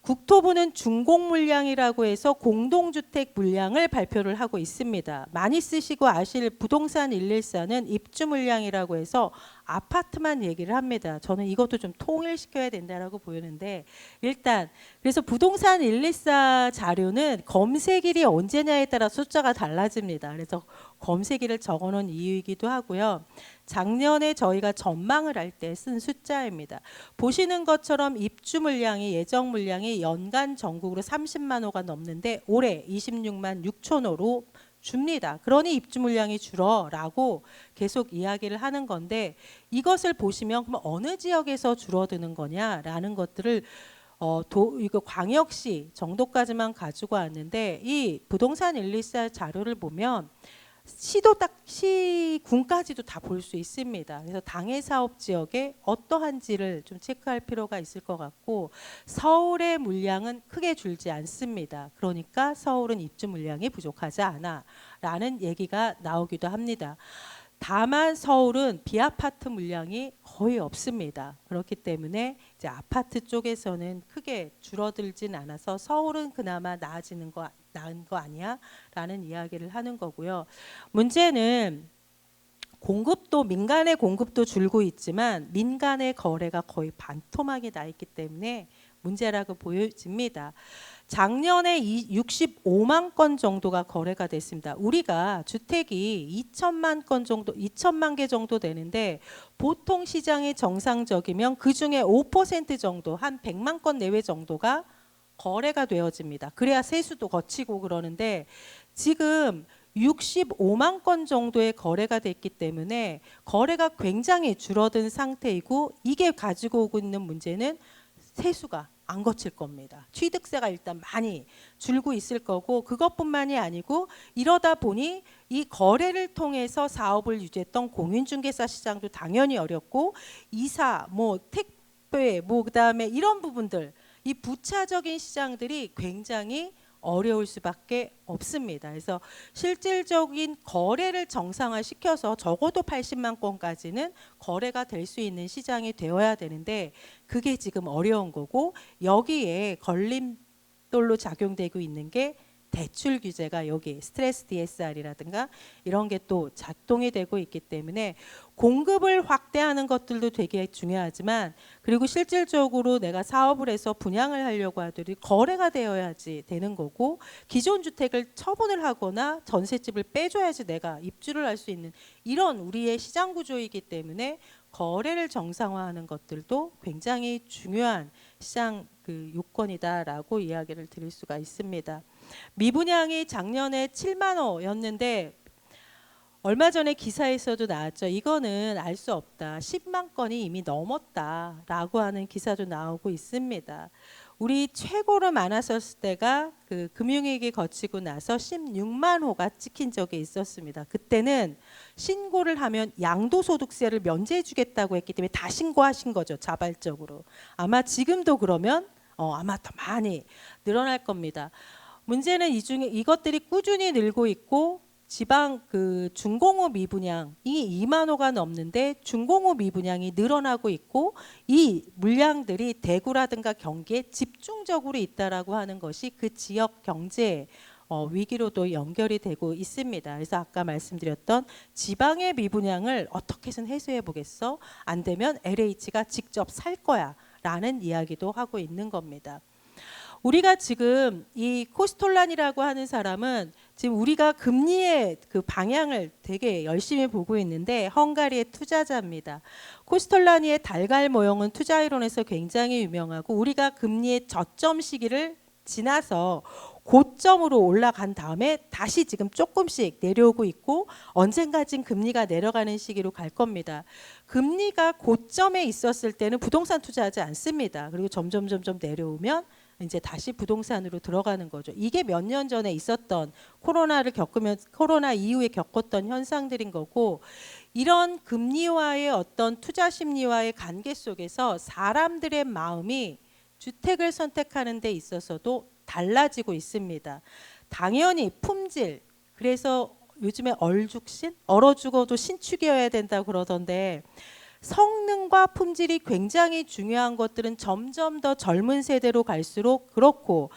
국토부는 준공 물량이라고 해서 공동주택 물량을 발표를 하고 있습니다. 많이 쓰시고 아실 부동산 114는 입주 물량이라고 해서 아파트만 얘기를 합니다. 저는 이것도 좀 통일시켜야 된다라고 보이는데, 일단 그래서 부동산 114 자료는 검색일이 언제냐에 따라 숫자가 달라집니다. 그래서 검색일을 적어놓은 이유이기도 하고요. 작년에 저희가 전망을 할 때 쓴 숫자입니다. 보시는 것처럼 입주 물량이, 예정 물량이 연간 전국으로 30만 호가 넘는데 올해 26만 6천 호로 줍니다. 그러니 입주 물량이 줄어라고 계속 이야기를 하는 건데, 이것을 보시면 그럼 어느 지역에서 줄어드는 거냐라는 것들을 이거 광역시 정도까지만 가지고 왔는데, 이 부동산 114 자료를 보면 시군까지도 다 볼 수 있습니다. 그래서 당해 사업 지역에 어떠한지를 좀 체크할 필요가 있을 것 같고, 서울의 물량은 크게 줄지 않습니다. 그러니까 서울은 입주 물량이 부족하지 않아 라는 얘기가 나오기도 합니다. 다만 서울은 비아파트 물량이 거의 없습니다. 그렇기 때문에 이제 아파트 쪽에서는 크게 줄어들진 않아서 서울은 그나마 나은 거 아니야? 라는 이야기를 하는 거고요. 문제는 공급도, 민간의 공급도 줄고 있지만 민간의 거래가 거의 반토막이 나 있기 때문에 문제라고 보여집니다. 작년에 65만 건 정도가 거래가 됐습니다. 우리가 주택이 2천만 개 정도 되는데, 보통 시장이 정상적이면 그 중에 5% 정도, 한 100만 건 내외 정도가 거래가 되어집니다. 그래야 세수도 거치고 그러는데, 지금 65만 건 정도의 거래가 됐기 때문에 거래가 굉장히 줄어든 상태이고, 이게 가지고 오고 있는 문제는 세수가 안 거칠 겁니다. 취득세가 일단 많이 줄고 있을 거고, 그것뿐만이 아니고 이러다 보니 이 거래를 통해서 사업을 유지했던 공인중개사 시장도 당연히 어렵고, 이사, 택배, 그다음에 이런 부분들, 이 부차적인 시장들이 굉장히 어려울 수밖에 없습니다. 그래서 실질적인 거래를 정상화시켜서 적어도 80만 건까지는 거래가 될 수 있는 시장이 되어야 되는데 그게 지금 어려운 거고, 여기에 걸림돌로 작용되고 있는 게 대출 규제가 여기 스트레스 DSR이라든가 이런 게 또 작동이 되고 있기 때문에 공급을 확대하는 것들도 되게 중요하지만, 그리고 실질적으로 내가 사업을 해서 분양을 하려고 하더라도 거래가 되어야지 되는 거고, 기존 주택을 처분을 하거나 전셋집을 빼줘야지 내가 입주를 할 수 있는 이런 우리의 시장 구조이기 때문에 거래를 정상화하는 것들도 굉장히 중요한 시장 그 요건이다라고 이야기를 드릴 수가 있습니다. 미분양이 작년에 7만 호였는데 얼마 전에 기사에서도 나왔죠. 이거는 알 수 없다. 10만 건이 이미 넘었다라고 하는 기사도 나오고 있습니다. 우리 최고로 많았었을 때가 그 금융위기 거치고 나서 16만 호가 찍힌 적이 있었습니다. 그때는 신고를 하면 양도소득세를 면제해 주겠다고 했기 때문에 다 신고하신 거죠. 자발적으로. 아마 지금도 그러면 아마 더 많이 늘어날 겁니다. 문제는 이 중에 이것들이 꾸준히 늘고 있고, 지방 그 중공업 미분양이 2만 호가 넘는데 중공업 미분양이 늘어나고 있고, 이 물량들이 대구라든가 경기에 집중적으로 있다라고 하는 것이 그 지역 경제 위기로도 연결이 되고 있습니다. 그래서 아까 말씀드렸던 지방의 미분양을 어떻게든 해소해 보겠어? 안 되면 LH가 직접 살 거야 라는 이야기도 하고 있는 겁니다. 우리가 지금 이 코스톨란이라고 하는 사람은 지금 우리가 금리의 그 방향을 되게 열심히 보고 있는데 헝가리의 투자자입니다. 코스톨라니의 달걀 모형은 투자 이론에서 굉장히 유명하고, 우리가 금리의 저점 시기를 지나서 고점으로 올라간 다음에 다시 지금 조금씩 내려오고 있고, 언젠가진 금리가 내려가는 시기로 갈 겁니다. 금리가 고점에 있었을 때는 부동산 투자하지 않습니다. 그리고 점점 내려오면 이제 다시 부동산으로 들어가는 거죠. 이게 몇 년 전에 있었던 코로나를 겪으면 코로나 이후에 겪었던 현상들인 거고, 이런 금리와의 어떤 투자 심리와의 관계 속에서 사람들의 마음이 주택을 선택하는 데 있어서도 달라지고 있습니다. 당연히 품질, 그래서 요즘에 얼죽신, 얼어 죽어도 신축이어야 된다고 그러던데, 성능과 품질이 굉장히 중요한 것들은 점점 더 젊은 세대로 갈수록 그렇고,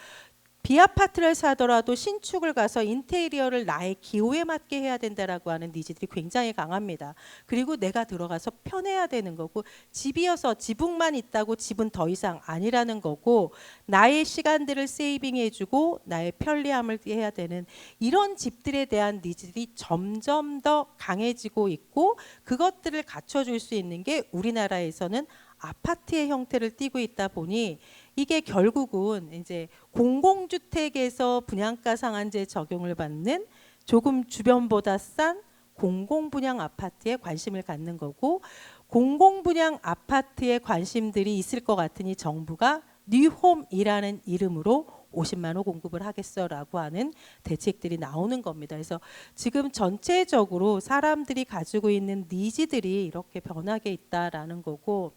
비아파트를 사더라도 신축을 가서 인테리어를 나의 기호에 맞게 해야 된다라고 하는 니즈들이 굉장히 강합니다. 그리고 내가 들어가서 편해야 되는 거고, 집이어서 지붕만 있다고 집은 더 이상 아니라는 거고, 나의 시간들을 세이빙해주고 나의 편리함을 해야 되는 이런 집들에 대한 니즈들이 점점 더 강해지고 있고, 그것들을 갖춰줄 수 있는 게 우리나라에서는 아파트의 형태를 띠고 있다 보니, 이게 결국은 이제 공공주택에서 분양가 상한제 적용을 받는 조금 주변보다 싼 공공분양 아파트에 관심을 갖는 거고, 공공분양 아파트에 관심들이 있을 것 같으니 정부가 뉴홈이라는 이름으로 50만 호 공급을 하겠어라고 하는 대책들이 나오는 겁니다. 그래서 지금 전체적으로 사람들이 가지고 있는 니즈들이 이렇게 변하게 있다라는 거고,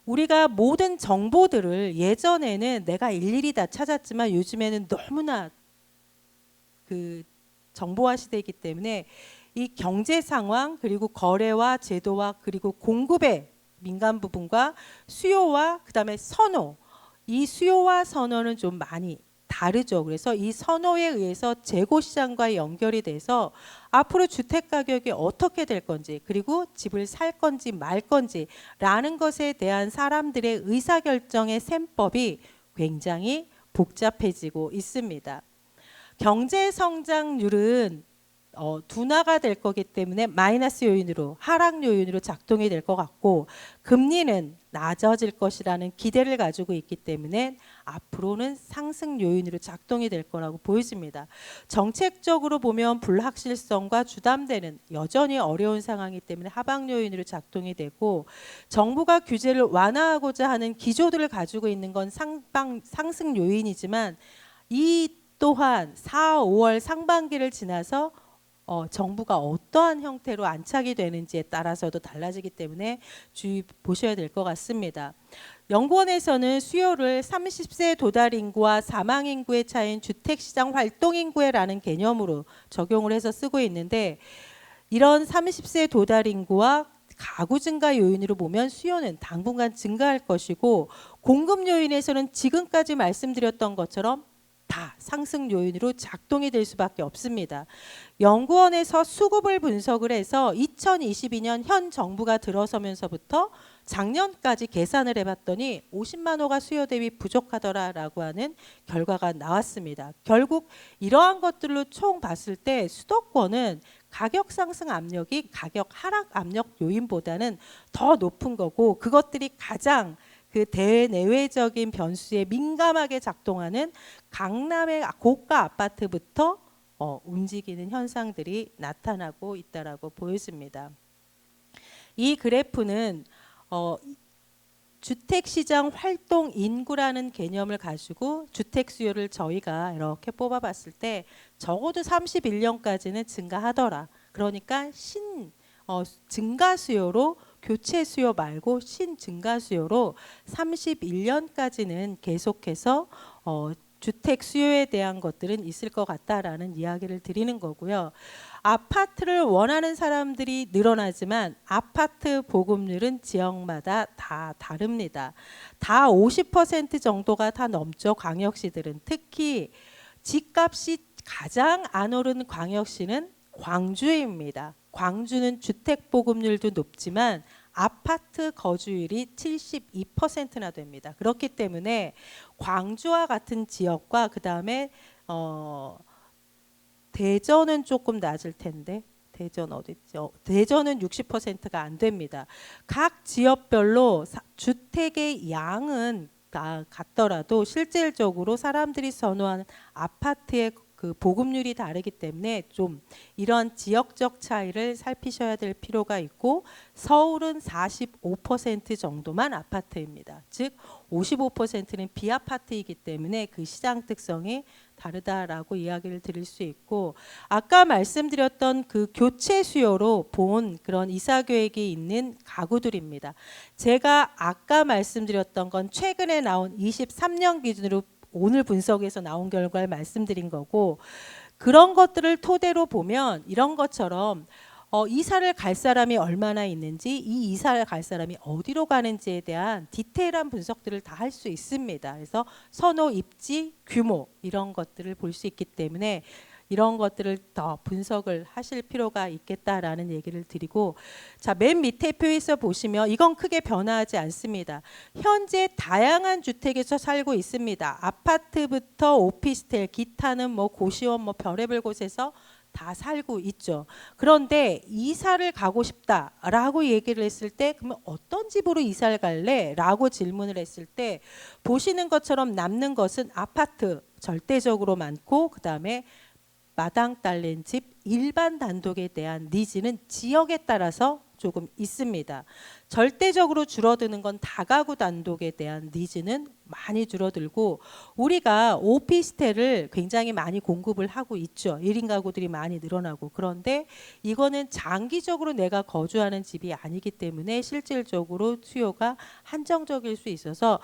우리가 모든 정보들을 예전에는 내가 일일이 다 찾았지만 요즘에는 너무나 그 정보화 시대이기 때문에 이 경제 상황, 그리고 거래와 제도와 그리고 공급의 민감 부분과 수요와 그다음에 선호, 이 수요와 선호는 좀 많이 다르죠. 그래서 이 선호에 의해서 재고 시장과 연결이 돼서 앞으로 주택 가격이 어떻게 될 건지, 그리고 집을 살 건지 말 건지라는 것에 대한 사람들의 의사결정의 셈법이 굉장히 복잡해지고 있습니다. 경제 성장률은 둔화가 될 거기 때문에 마이너스 요인으로, 하락 요인으로 작동이 될 것 같고, 금리는 낮아질 것이라는 기대를 가지고 있기 때문에 앞으로는 상승 요인으로 작동이 될 거라고 보여집니다. 정책적으로 보면 불확실성과 주담대는 여전히 어려운 상황이기 때문에 하방 요인으로 작동이 되고, 정부가 규제를 완화하고자 하는 기조들을 가지고 있는 건 상승 요인이지만, 이 또한 4, 5월 상반기를 지나서 정부가 어떠한 형태로 안착이 되는지에 따라서도 달라지기 때문에 주의 보셔야 될 것 같습니다. 연구원에서는 수요를 30세 도달 인구와 사망 인구의 차이인 주택시장 활동 인구라는 개념으로 적용을 해서 쓰고 있는데, 이런 30세 도달 인구와 가구 증가 요인으로 보면 수요는 당분간 증가할 것이고, 공급 요인에서는 지금까지 말씀드렸던 것처럼 다 상승 요인으로 작동이 될 수밖에 없습니다. 연구원에서 수급을 분석을 해서 2022년 현 정부가 들어서면서부터 작년까지 계산을 해봤더니 50만 호가 수요 대비 부족하더라라고 하는 결과가 나왔습니다. 결국 이러한 것들로 총 봤을 때 수도권은 가격 상승 압력이 가격 하락 압력 요인보다는 더 높은 거고, 그것들이 가장 그 대내외적인 변수에 민감하게 작동하는 강남의 고가 아파트부터 움직이는 현상들이 나타나고 있다라고 보여집니다. 이 그래프는 주택시장 활동 인구라는 개념을 가지고 주택 수요를 저희가 이렇게 뽑아봤을 때 적어도 31년까지는 증가하더라. 그러니까 증가 수요로, 교체 수요 말고 증가 수요로 31년까지는 계속해서 주택 수요에 대한 것들은 있을 것 같다라는 이야기를 드리는 거고요. 아파트를 원하는 사람들이 늘어나지만 아파트 보급률은 지역마다 다 다릅니다. 다 50% 정도가 다 넘죠. 광역시들은. 특히 집값이 가장 안 오른 광역시는 광주입니다. 광주는 주택 보급률도 높지만 아파트 거주율이 72%나 됩니다. 그렇기 때문에 광주와 같은 지역과 그 다음에 대전은 조금 낮을 텐데, 대전 어딨죠? 대전은 60%가 안 됩니다. 각 지역별로 주택의 양은 다 같더라도 실질적으로 사람들이 선호하는 아파트의 그 보급률이 다르기 때문에 좀 이런 지역적 차이를 살피셔야 될 필요가 있고, 서울은 45% 정도만 아파트입니다. 즉 55%는 비아파트이기 때문에 그 시장 특성이 다르다라고 이야기를 드릴 수 있고, 아까 말씀드렸던 그 교체 수요로 본 그런 이사 계획이 있는 가구들입니다. 제가 아까 말씀드렸던 건 최근에 나온 23년 기준으로 오늘 분석에서 나온 결과를 말씀드린 거고, 그런 것들을 토대로 보면 이런 것처럼 이사를 갈 사람이 얼마나 있는지, 이 이사를 갈 사람이 어디로 가는지에 대한 디테일한 분석들을 다 할 수 있습니다. 그래서 선호, 입지, 규모 이런 것들을 볼 수 있기 때문에 이런 것들을 더 분석을 하실 필요가 있겠다라는 얘기를 드리고, 자, 맨 밑에 표에서 보시면 이건 크게 변화하지 않습니다. 현재 다양한 주택에서 살고 있습니다. 아파트부터 오피스텔, 기타는 뭐 고시원, 뭐 별의별 곳에서 다 살고 있죠. 그런데 이사를 가고 싶다라고 얘기를 했을 때, 그러면 어떤 집으로 이사를 갈래? 라고 질문을 했을 때 보시는 것처럼 남는 것은 아파트 절대적으로 많고, 그 다음에 마당 딸린 집, 일반 단독에 대한 니즈는 지역에 따라서 조금 있습니다. 절대적으로 줄어드는 건 다가구 단독에 대한 니즈는 많이 줄어들고, 우리가 오피스텔을 굉장히 많이 공급을 하고 있죠. 1인 가구들이 많이 늘어나고. 그런데 이거는 장기적으로 내가 거주하는 집이 아니기 때문에 실질적으로 수요가 한정적일 수 있어서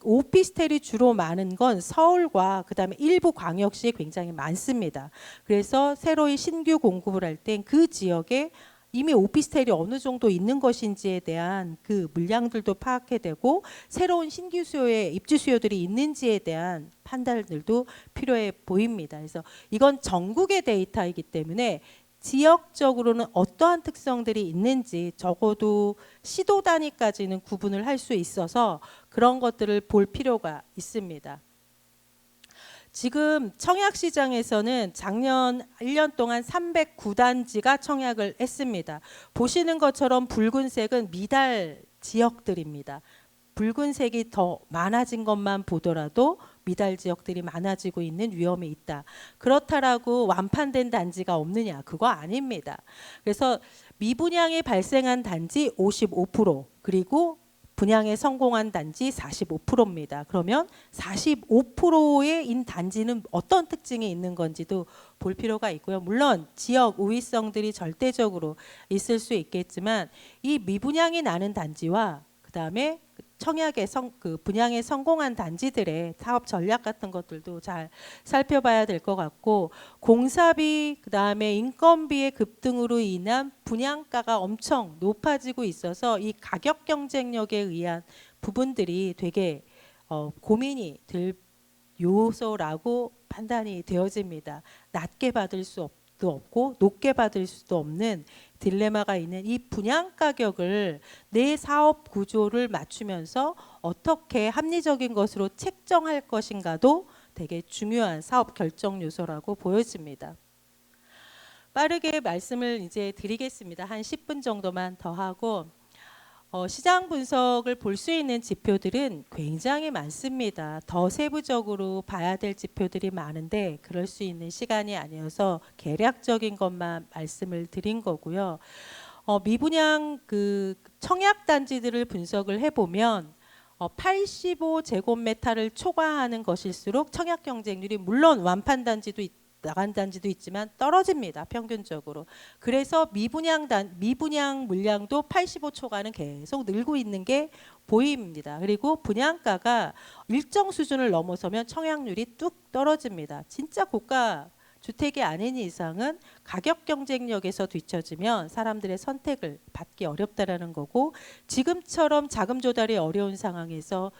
오피스텔이 주로 많은 건 서울과 그 다음에 일부 광역시에 굉장히 많습니다. 그래서 새로이 신규 공급을 할 땐 그 지역에 이미 오피스텔이 어느 정도 있는 것인지에 대한 그 물량들도 파악해야 되고, 새로운 신규 수요의 입주 수요들이 있는지에 대한 판단들도 필요해 보입니다. 그래서 이건 전국의 데이터이기 때문에 지역적으로는 어떠한 특성들이 있는지 적어도 시도 단위까지는 구분을 할 수 있어서 그런 것들을 볼 필요가 있습니다. 지금 청약시장에서는 작년 1년 동안 309단지가 청약을 했습니다. 보시는 것처럼 붉은색은 미달 지역들입니다. 붉은색이 더 많아진 것만 보더라도 미달 지역들이 많아지고 있는 위험이 있다. 그렇다라고 완판된 단지가 없느냐? 그거 아닙니다. 그래서 미분양이 발생한 단지 55%, 그리고 분양에 성공한 단지 45%입니다. 그러면 45%의 인 단지는 어떤 특징이 있는 건지도 볼 필요가 있고요. 물론 지역 우위성들이 절대적으로 있을 수 있겠지만 이 미분양이 나는 단지와 그다음에 청약의 분양에 성공한 단지들의 사업 전략 같은 것들도 잘 살펴봐야 될 것 같고, 공사비 그다음에 인건비의 급등으로 인한 분양가가 엄청 높아지고 있어서 이 가격 경쟁력에 의한 부분들이 되게 고민이 될 요소라고 판단이 되어집니다. 낮게 받을 수도 없고 높게 받을 수도 없는 딜레마가 있는 이 분양 가격을 내 사업 구조를 맞추면서 어떻게 합리적인 것으로 책정할 것인가도 되게 중요한 사업 결정 요소라고 보여집니다. 빠르게 말씀을 이제 드리겠습니다. 한 10분 정도만 더 하고, 시장 분석을 볼 수 있는 지표들은 굉장히 많습니다. 더 세부적으로 봐야 될 지표들이 많은데 그럴 수 있는 시간이 아니어서 개략적인 것만 말씀을 드린 거고요. 미분양 청약 단지들을 분석을 해보면 85제곱미터를 초과하는 것일수록 청약 경쟁률이, 물론 완판 단지도 나간 단지도 있지만 떨어집니다. 평균적으로. 그래서 미분양 물량도 85초과는 계속 늘고 있는 게 보입니다. 그리고 분양가가 일정 수준을 넘어서면 청약률이 뚝 떨어집니다. 진짜 고가 주택이 아닌 이상은 가격 경쟁력에서 뒤처지면 사람들의 선택을 받기 어렵다라는 거고, 지금처럼 자금 조달이 어려운 상황에서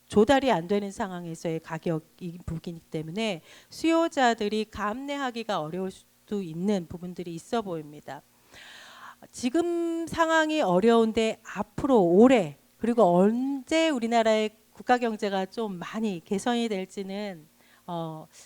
조달이 안 되는 상황에서의 가격이 부분이기 때문에 수요자들이 감내하기가 어려울 수도 있는 부분들이 있어 보입니다. 지금 상황이 어려운데 앞으로 올해 그리고 언제 우리나라의 국가 경제가 좀 많이 개선이 될지는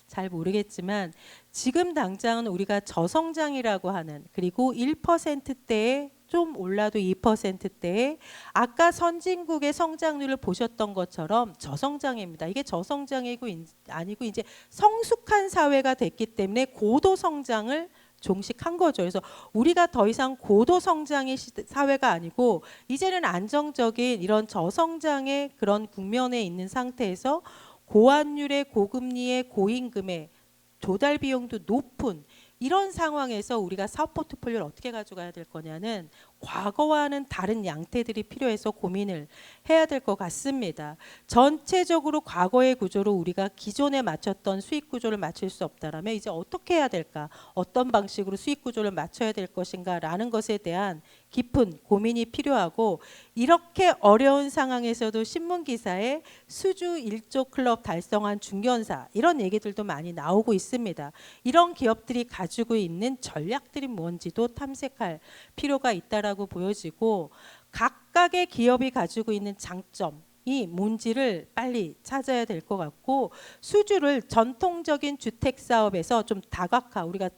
잘 모르겠지만, 지금 당장은 우리가 저성장이라고 하는, 그리고 1%대에 좀 올라도 2%대에 아까 선진국의 성장률을 보셨던 것처럼 저성장입니다. 이게 저성장이고 아니고 이제 성숙한 사회가 됐기 때문에 고도 성장을 종식한 거죠. 그래서 우리가 더 이상 고도 성장의 사회가 아니고 이제는 안정적인 이런 저성장의 그런 국면에 있는 상태에서 고환율의 고금리의 고임금의 조달 비용도 높은 이런 상황에서 우리가 사업 포트폴리오를 어떻게 가져가야 될 거냐는 과거와는 다른 양태들이 필요해서 고민을 해야 될 것 같습니다. 전체적으로 과거의 구조로 우리가 기존에 맞췄던 수익 구조를 맞출 수 없다라면 이제 어떻게 해야 될까? 어떤 방식으로 수익 구조를 맞춰야 될 것인가? 라는 것에 대한 깊은 고민이 필요하고, 이렇게 어려운 상황에서도 신문 기사에 수주 1조 클럽 달성한 중견사 이런 얘기들도 많이 나오고 있습니다. 이런 기업들이 가지고 있는 전략들이 뭔지도 탐색할 필요가 있다라고 보여지고, 각각의 기업이 가지고 있는 장점이 뭔지를 빨리 찾아야 될 것 같고, 수주를 전통적인 주택 사업에서 좀 다각화, 우리가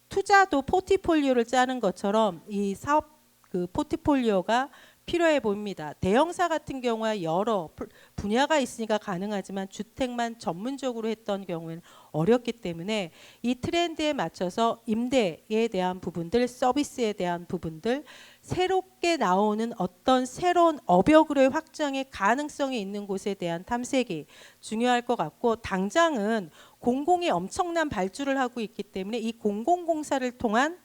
투자도 포트폴리오를 짜는 것처럼 이 사업 포트폴리오가 필요해 보입니다. 대형사 같은 경우에 여러 분야가 있으니까 가능하지만 주택만 전문적으로 했던 경우에는 어렵기 때문에 이 트렌드에 맞춰서 임대에 대한 부분들, 서비스에 대한 부분들, 새롭게 나오는 어떤 새로운 업역으로의 확장의 가능성이 있는 곳에 대한 탐색이 중요할 것 같고, 당장은 공공이 엄청난 발주를 하고 있기 때문에 이 공공공사를 통한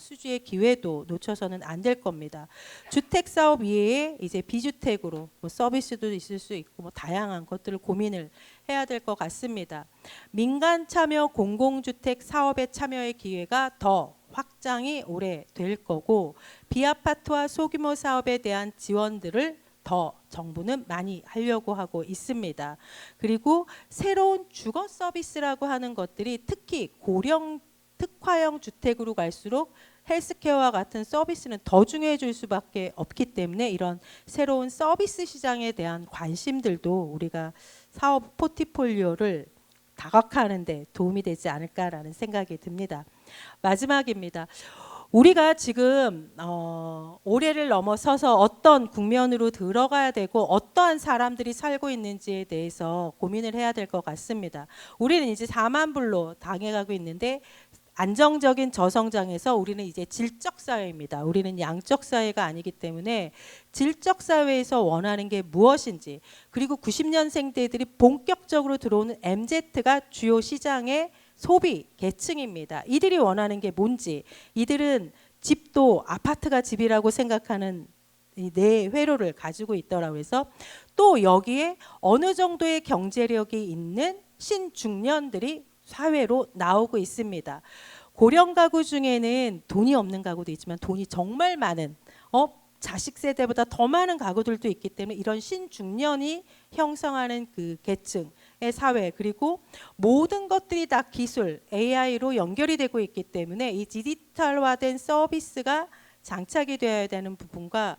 수주의 기회도 놓쳐서는 안 될 겁니다. 주택 사업 이외에 이제 비주택으로 서비스도 있을 수 있고 다양한 것들을 고민을 해야 될 것 같습니다. 민간 참여 공공주택 사업에 참여의 기회가 더 확장이 올해 될 거고, 비아파트와 소규모 사업에 대한 지원들을 더 정부는 많이 하려고 하고 있습니다. 그리고 새로운 주거 서비스라고 하는 것들이 특히 고령 특화형 주택으로 갈수록 헬스케어와 같은 서비스는 더 중요해질 수밖에 없기 때문에 이런 새로운 서비스 시장에 대한 관심들도 우리가 사업 포트폴리오를 다각화하는 데 도움이 되지 않을까라는 생각이 듭니다. 마지막입니다. 우리가 지금 올해를 넘어서서 어떤 국면으로 들어가야 되고 어떠한 사람들이 살고 있는지에 대해서 고민을 해야 될 것 같습니다. 우리는 이제 4만 불로 당해가고 있는데 안정적인 저성장에서 우리는 이제 질적 사회입니다. 우리는 양적 사회가 아니기 때문에 질적 사회에서 원하는 게 무엇인지, 그리고 90년생대들이 본격적으로 들어오는 MZ가 주요 시장의 소비 계층입니다. 이들이 원하는 게 뭔지, 이들은 집도 아파트가 집이라고 생각하는 이 내 회로를 가지고 있더라고요. 그래서 또 여기에 어느 정도의 경제력이 있는 신중년들이 사회로 나오고 있습니다. 고령 가구 중에는 돈이 없는 가구도 있지만 돈이 정말 많은 자식 세대보다 더 많은 가구들도 있기 때문에 이런 신중년이 형성하는 그 계층의 사회, 그리고 모든 것들이 다 기술 AI로 연결이 되고 있기 때문에 이 디지털화된 서비스가 장착이 되어야 되는 부분과,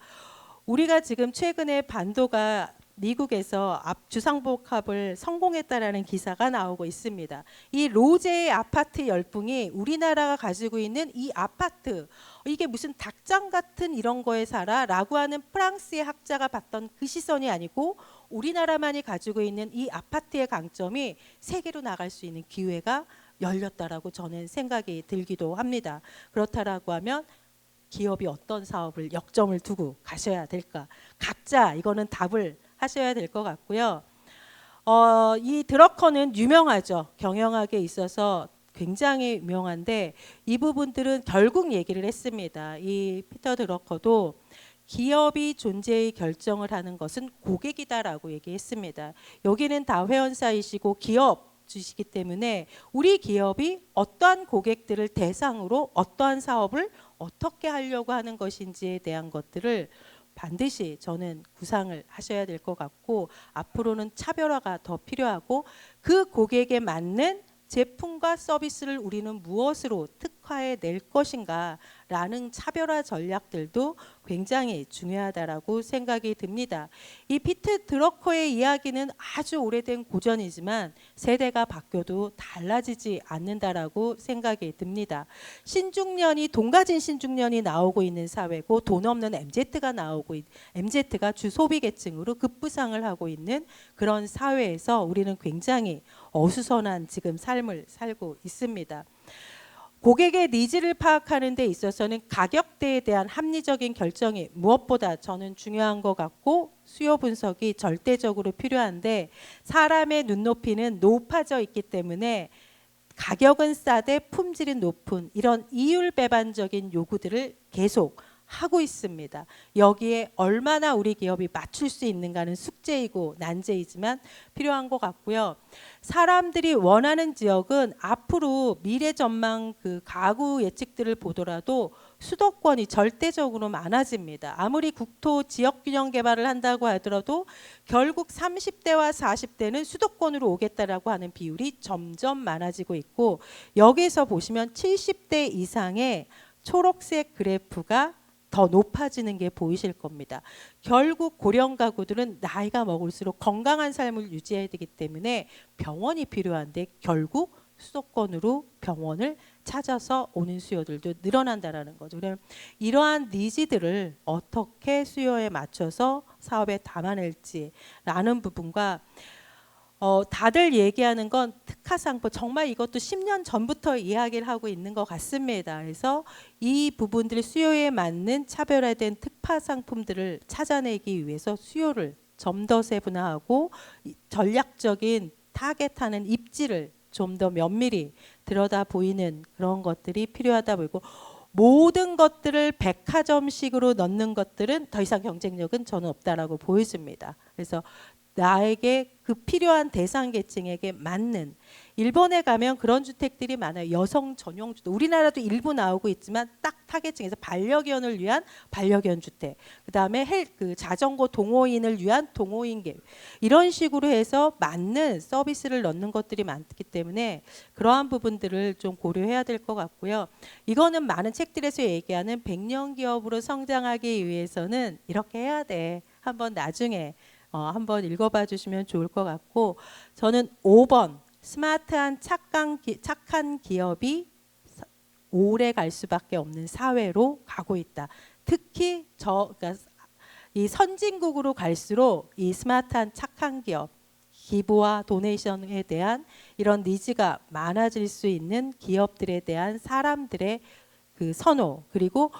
우리가 지금 최근에 반도가 미국에서 주상복합을 성공했다라는 기사가 나오고 있습니다. 이 로제의 아파트 열풍이 우리나라가 가지고 있는 이 아파트, 이게 무슨 닭장 같은 이런 거에 살아? 라고 하는 프랑스의 학자가 봤던 그 시선이 아니고 우리나라만이 가지고 있는 이 아파트의 강점이 세계로 나갈 수 있는 기회가 열렸다라고 저는 생각이 들기도 합니다. 그렇다라고 하면 기업이 어떤 사업을 역점을 두고 가셔야 될까? 각자 이거는 답을 하셔야 될 것 같고요. 이 드러커는 유명하죠. 경영학에 있어서 굉장히 유명한데 이 부분들은 결국 얘기를 했습니다. 이 피터 드러커도 기업이 존재의 결정을 하는 것은 고객이다라고 얘기했습니다. 여기는 다 회원사이시고 기업 주시기 때문에 우리 기업이 어떠한 고객들을 대상으로 어떠한 사업을 어떻게 하려고 하는 것인지에 대한 것들을 반드시 저는 구상을 하셔야 될 것 같고, 앞으로는 차별화가 더 필요하고 그 고객에 맞는 제품과 서비스를 우리는 무엇으로 특화해 낼 것인가 라는 차별화 전략들도 굉장히 중요하다라고 생각이 듭니다. 이 피트 드러커의 이야기는 아주 오래된 고전이지만 세대가 바뀌어도 달라지지 않는다라고 생각이 듭니다. 신중년이, 돈 가진 신중년이 나오고 있는 사회고 돈 없는 MZ가 주 소비 계층으로 급부상을 하고 있는 그런 사회에서 우리는 굉장히 어수선한 지금 삶을 살고 있습니다. 고객의 니즈를 파악하는 데 있어서는 가격대에 대한 합리적인 결정이 무엇보다 저는 중요한 것 같고 수요 분석이 절대적으로 필요한데, 사람의 눈높이는 높아져 있기 때문에 가격은 싸되 품질은 높은 이런 이율배반적인 요구들을 계속 하고 있습니다. 여기에 얼마나 우리 기업이 맞출 수 있는가는 숙제이고 난제이지만 필요한 것 같고요. 사람들이 원하는 지역은 앞으로 미래 전망 그 가구 예측들을 보더라도 수도권이 절대적으로 많아집니다. 아무리 국토 지역 균형 개발을 한다고 하더라도 결국 30대와 40대는 수도권으로 오겠다라고 하는 비율이 점점 많아지고 있고, 여기서 보시면 70대 이상의 초록색 그래프가 더 높아지는 게 보이실 겁니다. 결국 고령 가구들은 나이가 먹을수록 건강한 삶을 유지해야 되기 때문에 병원이 필요한데 결국 수도권으로 병원을 찾아서 오는 수요들도 늘어난다라는 거죠. 그럼 이러한 니즈들을 어떻게 수요에 맞춰서 사업에 담아낼지라는 부분과 다들 얘기하는 건 특화 상품, 정말 이것도 10년 전부터 이야기를 하고 있는 것 같습니다. 그래서 이 부분들이 수요에 맞는 차별화된 특화 상품들을 찾아내기 위해서 수요를 좀 더 세분화하고 전략적인 타겟하는 입지를 좀 더 면밀히 들여다 보이는 그런 것들이 필요하다 보이고, 모든 것들을 백화점식으로 넣는 것들은 더 이상 경쟁력은 저는 없다라고 보여집니다. 그래서 나에게 그 필요한 대상 계층에게 맞는, 일본에 가면 그런 주택들이 많아요. 여성 전용 주택. 우리나라도 일부 나오고 있지만 딱 타겟층에서 반려견을 위한 반려견 주택, 그다음에 그 자전거 동호인을 위한 동호인 계획, 이런 식으로 해서 맞는 서비스를 넣는 것들이 많기 때문에 그러한 부분들을 좀 고려해야 될 것 같고요. 이거는 많은 책들에서 얘기하는 100년 기업으로 성장하기 위해서는 이렇게 해야 돼. 한번 나중에 한번 읽어봐 주시면 좋을 것 같고, 저는 5번 스마트한 착한 기업이 오래 갈 수밖에 없는 사회로 가고 있다. 특히 그러니까 이 선진국으로 갈수록 이 스마트한 착한 기업 기부와 도네이션에 대한 이런 니즈가 많아질 수 있는 기업들에 대한 사람들의 그 선호, 그리고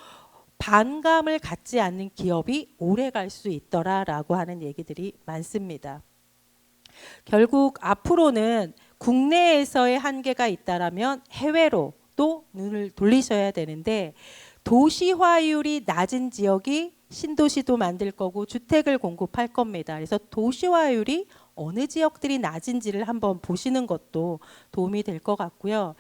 반감을 갖지 않는 기업이 오래 갈 수 있더라라고 하는 얘기들이 많습니다. 결국 앞으로는 국내에서의 한계가 있다라면 해외로 또 눈을 돌리셔야 되는데, 도시화율이 낮은 지역이 신도시도 만들 거고 주택을 공급할 겁니다. 그래서 도시화율이 어느 지역들이 낮은지를 한번 보시는 것도 도움이 될 것 같고요.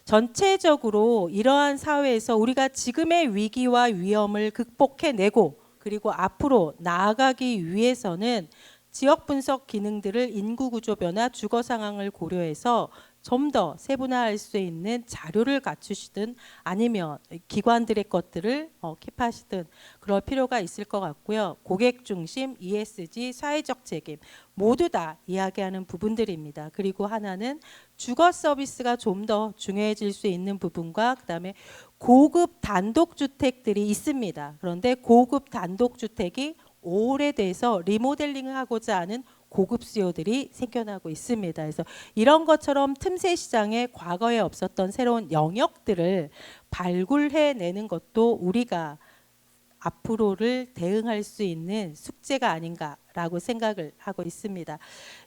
전체적으로 이러한 사회에서 우리가 지금의 위기와 위험을 극복해내고 그리고 앞으로 나아가기 위해서는 지역 분석 기능들을 인구 구조 변화, 주거 상황을 고려해서 좀 더 세분화할 수 있는 자료를 갖추시든 아니면 기관들의 것들을 킵하시든 그럴 필요가 있을 것 같고요. 고객 중심, ESG, 사회적 책임 모두 다 이야기하는 부분들입니다. 그리고 하나는 주거 서비스가 좀 더 중요해질 수 있는 부분과 그다음에 고급 단독주택들이 있습니다. 그런데 고급 단독주택이 오래돼서 리모델링을 하고자 하는 고급 수요들이 생겨나고 있습니다. 그래서 이런 것처럼 틈새 시장에 과거에 없었던 새로운 영역들을 발굴해내는 것도 우리가 앞으로를 대응할 수 있는 숙제가 아닌가라고 생각을 하고 있습니다.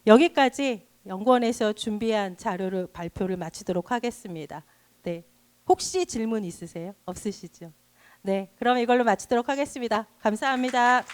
여기까지 연구원에서 준비한 자료를 발표를 마치도록 하겠습니다. 네, 혹시 질문 있으세요? 없으시죠? 네, 그럼 이걸로 마치도록 하겠습니다. 감사합니다.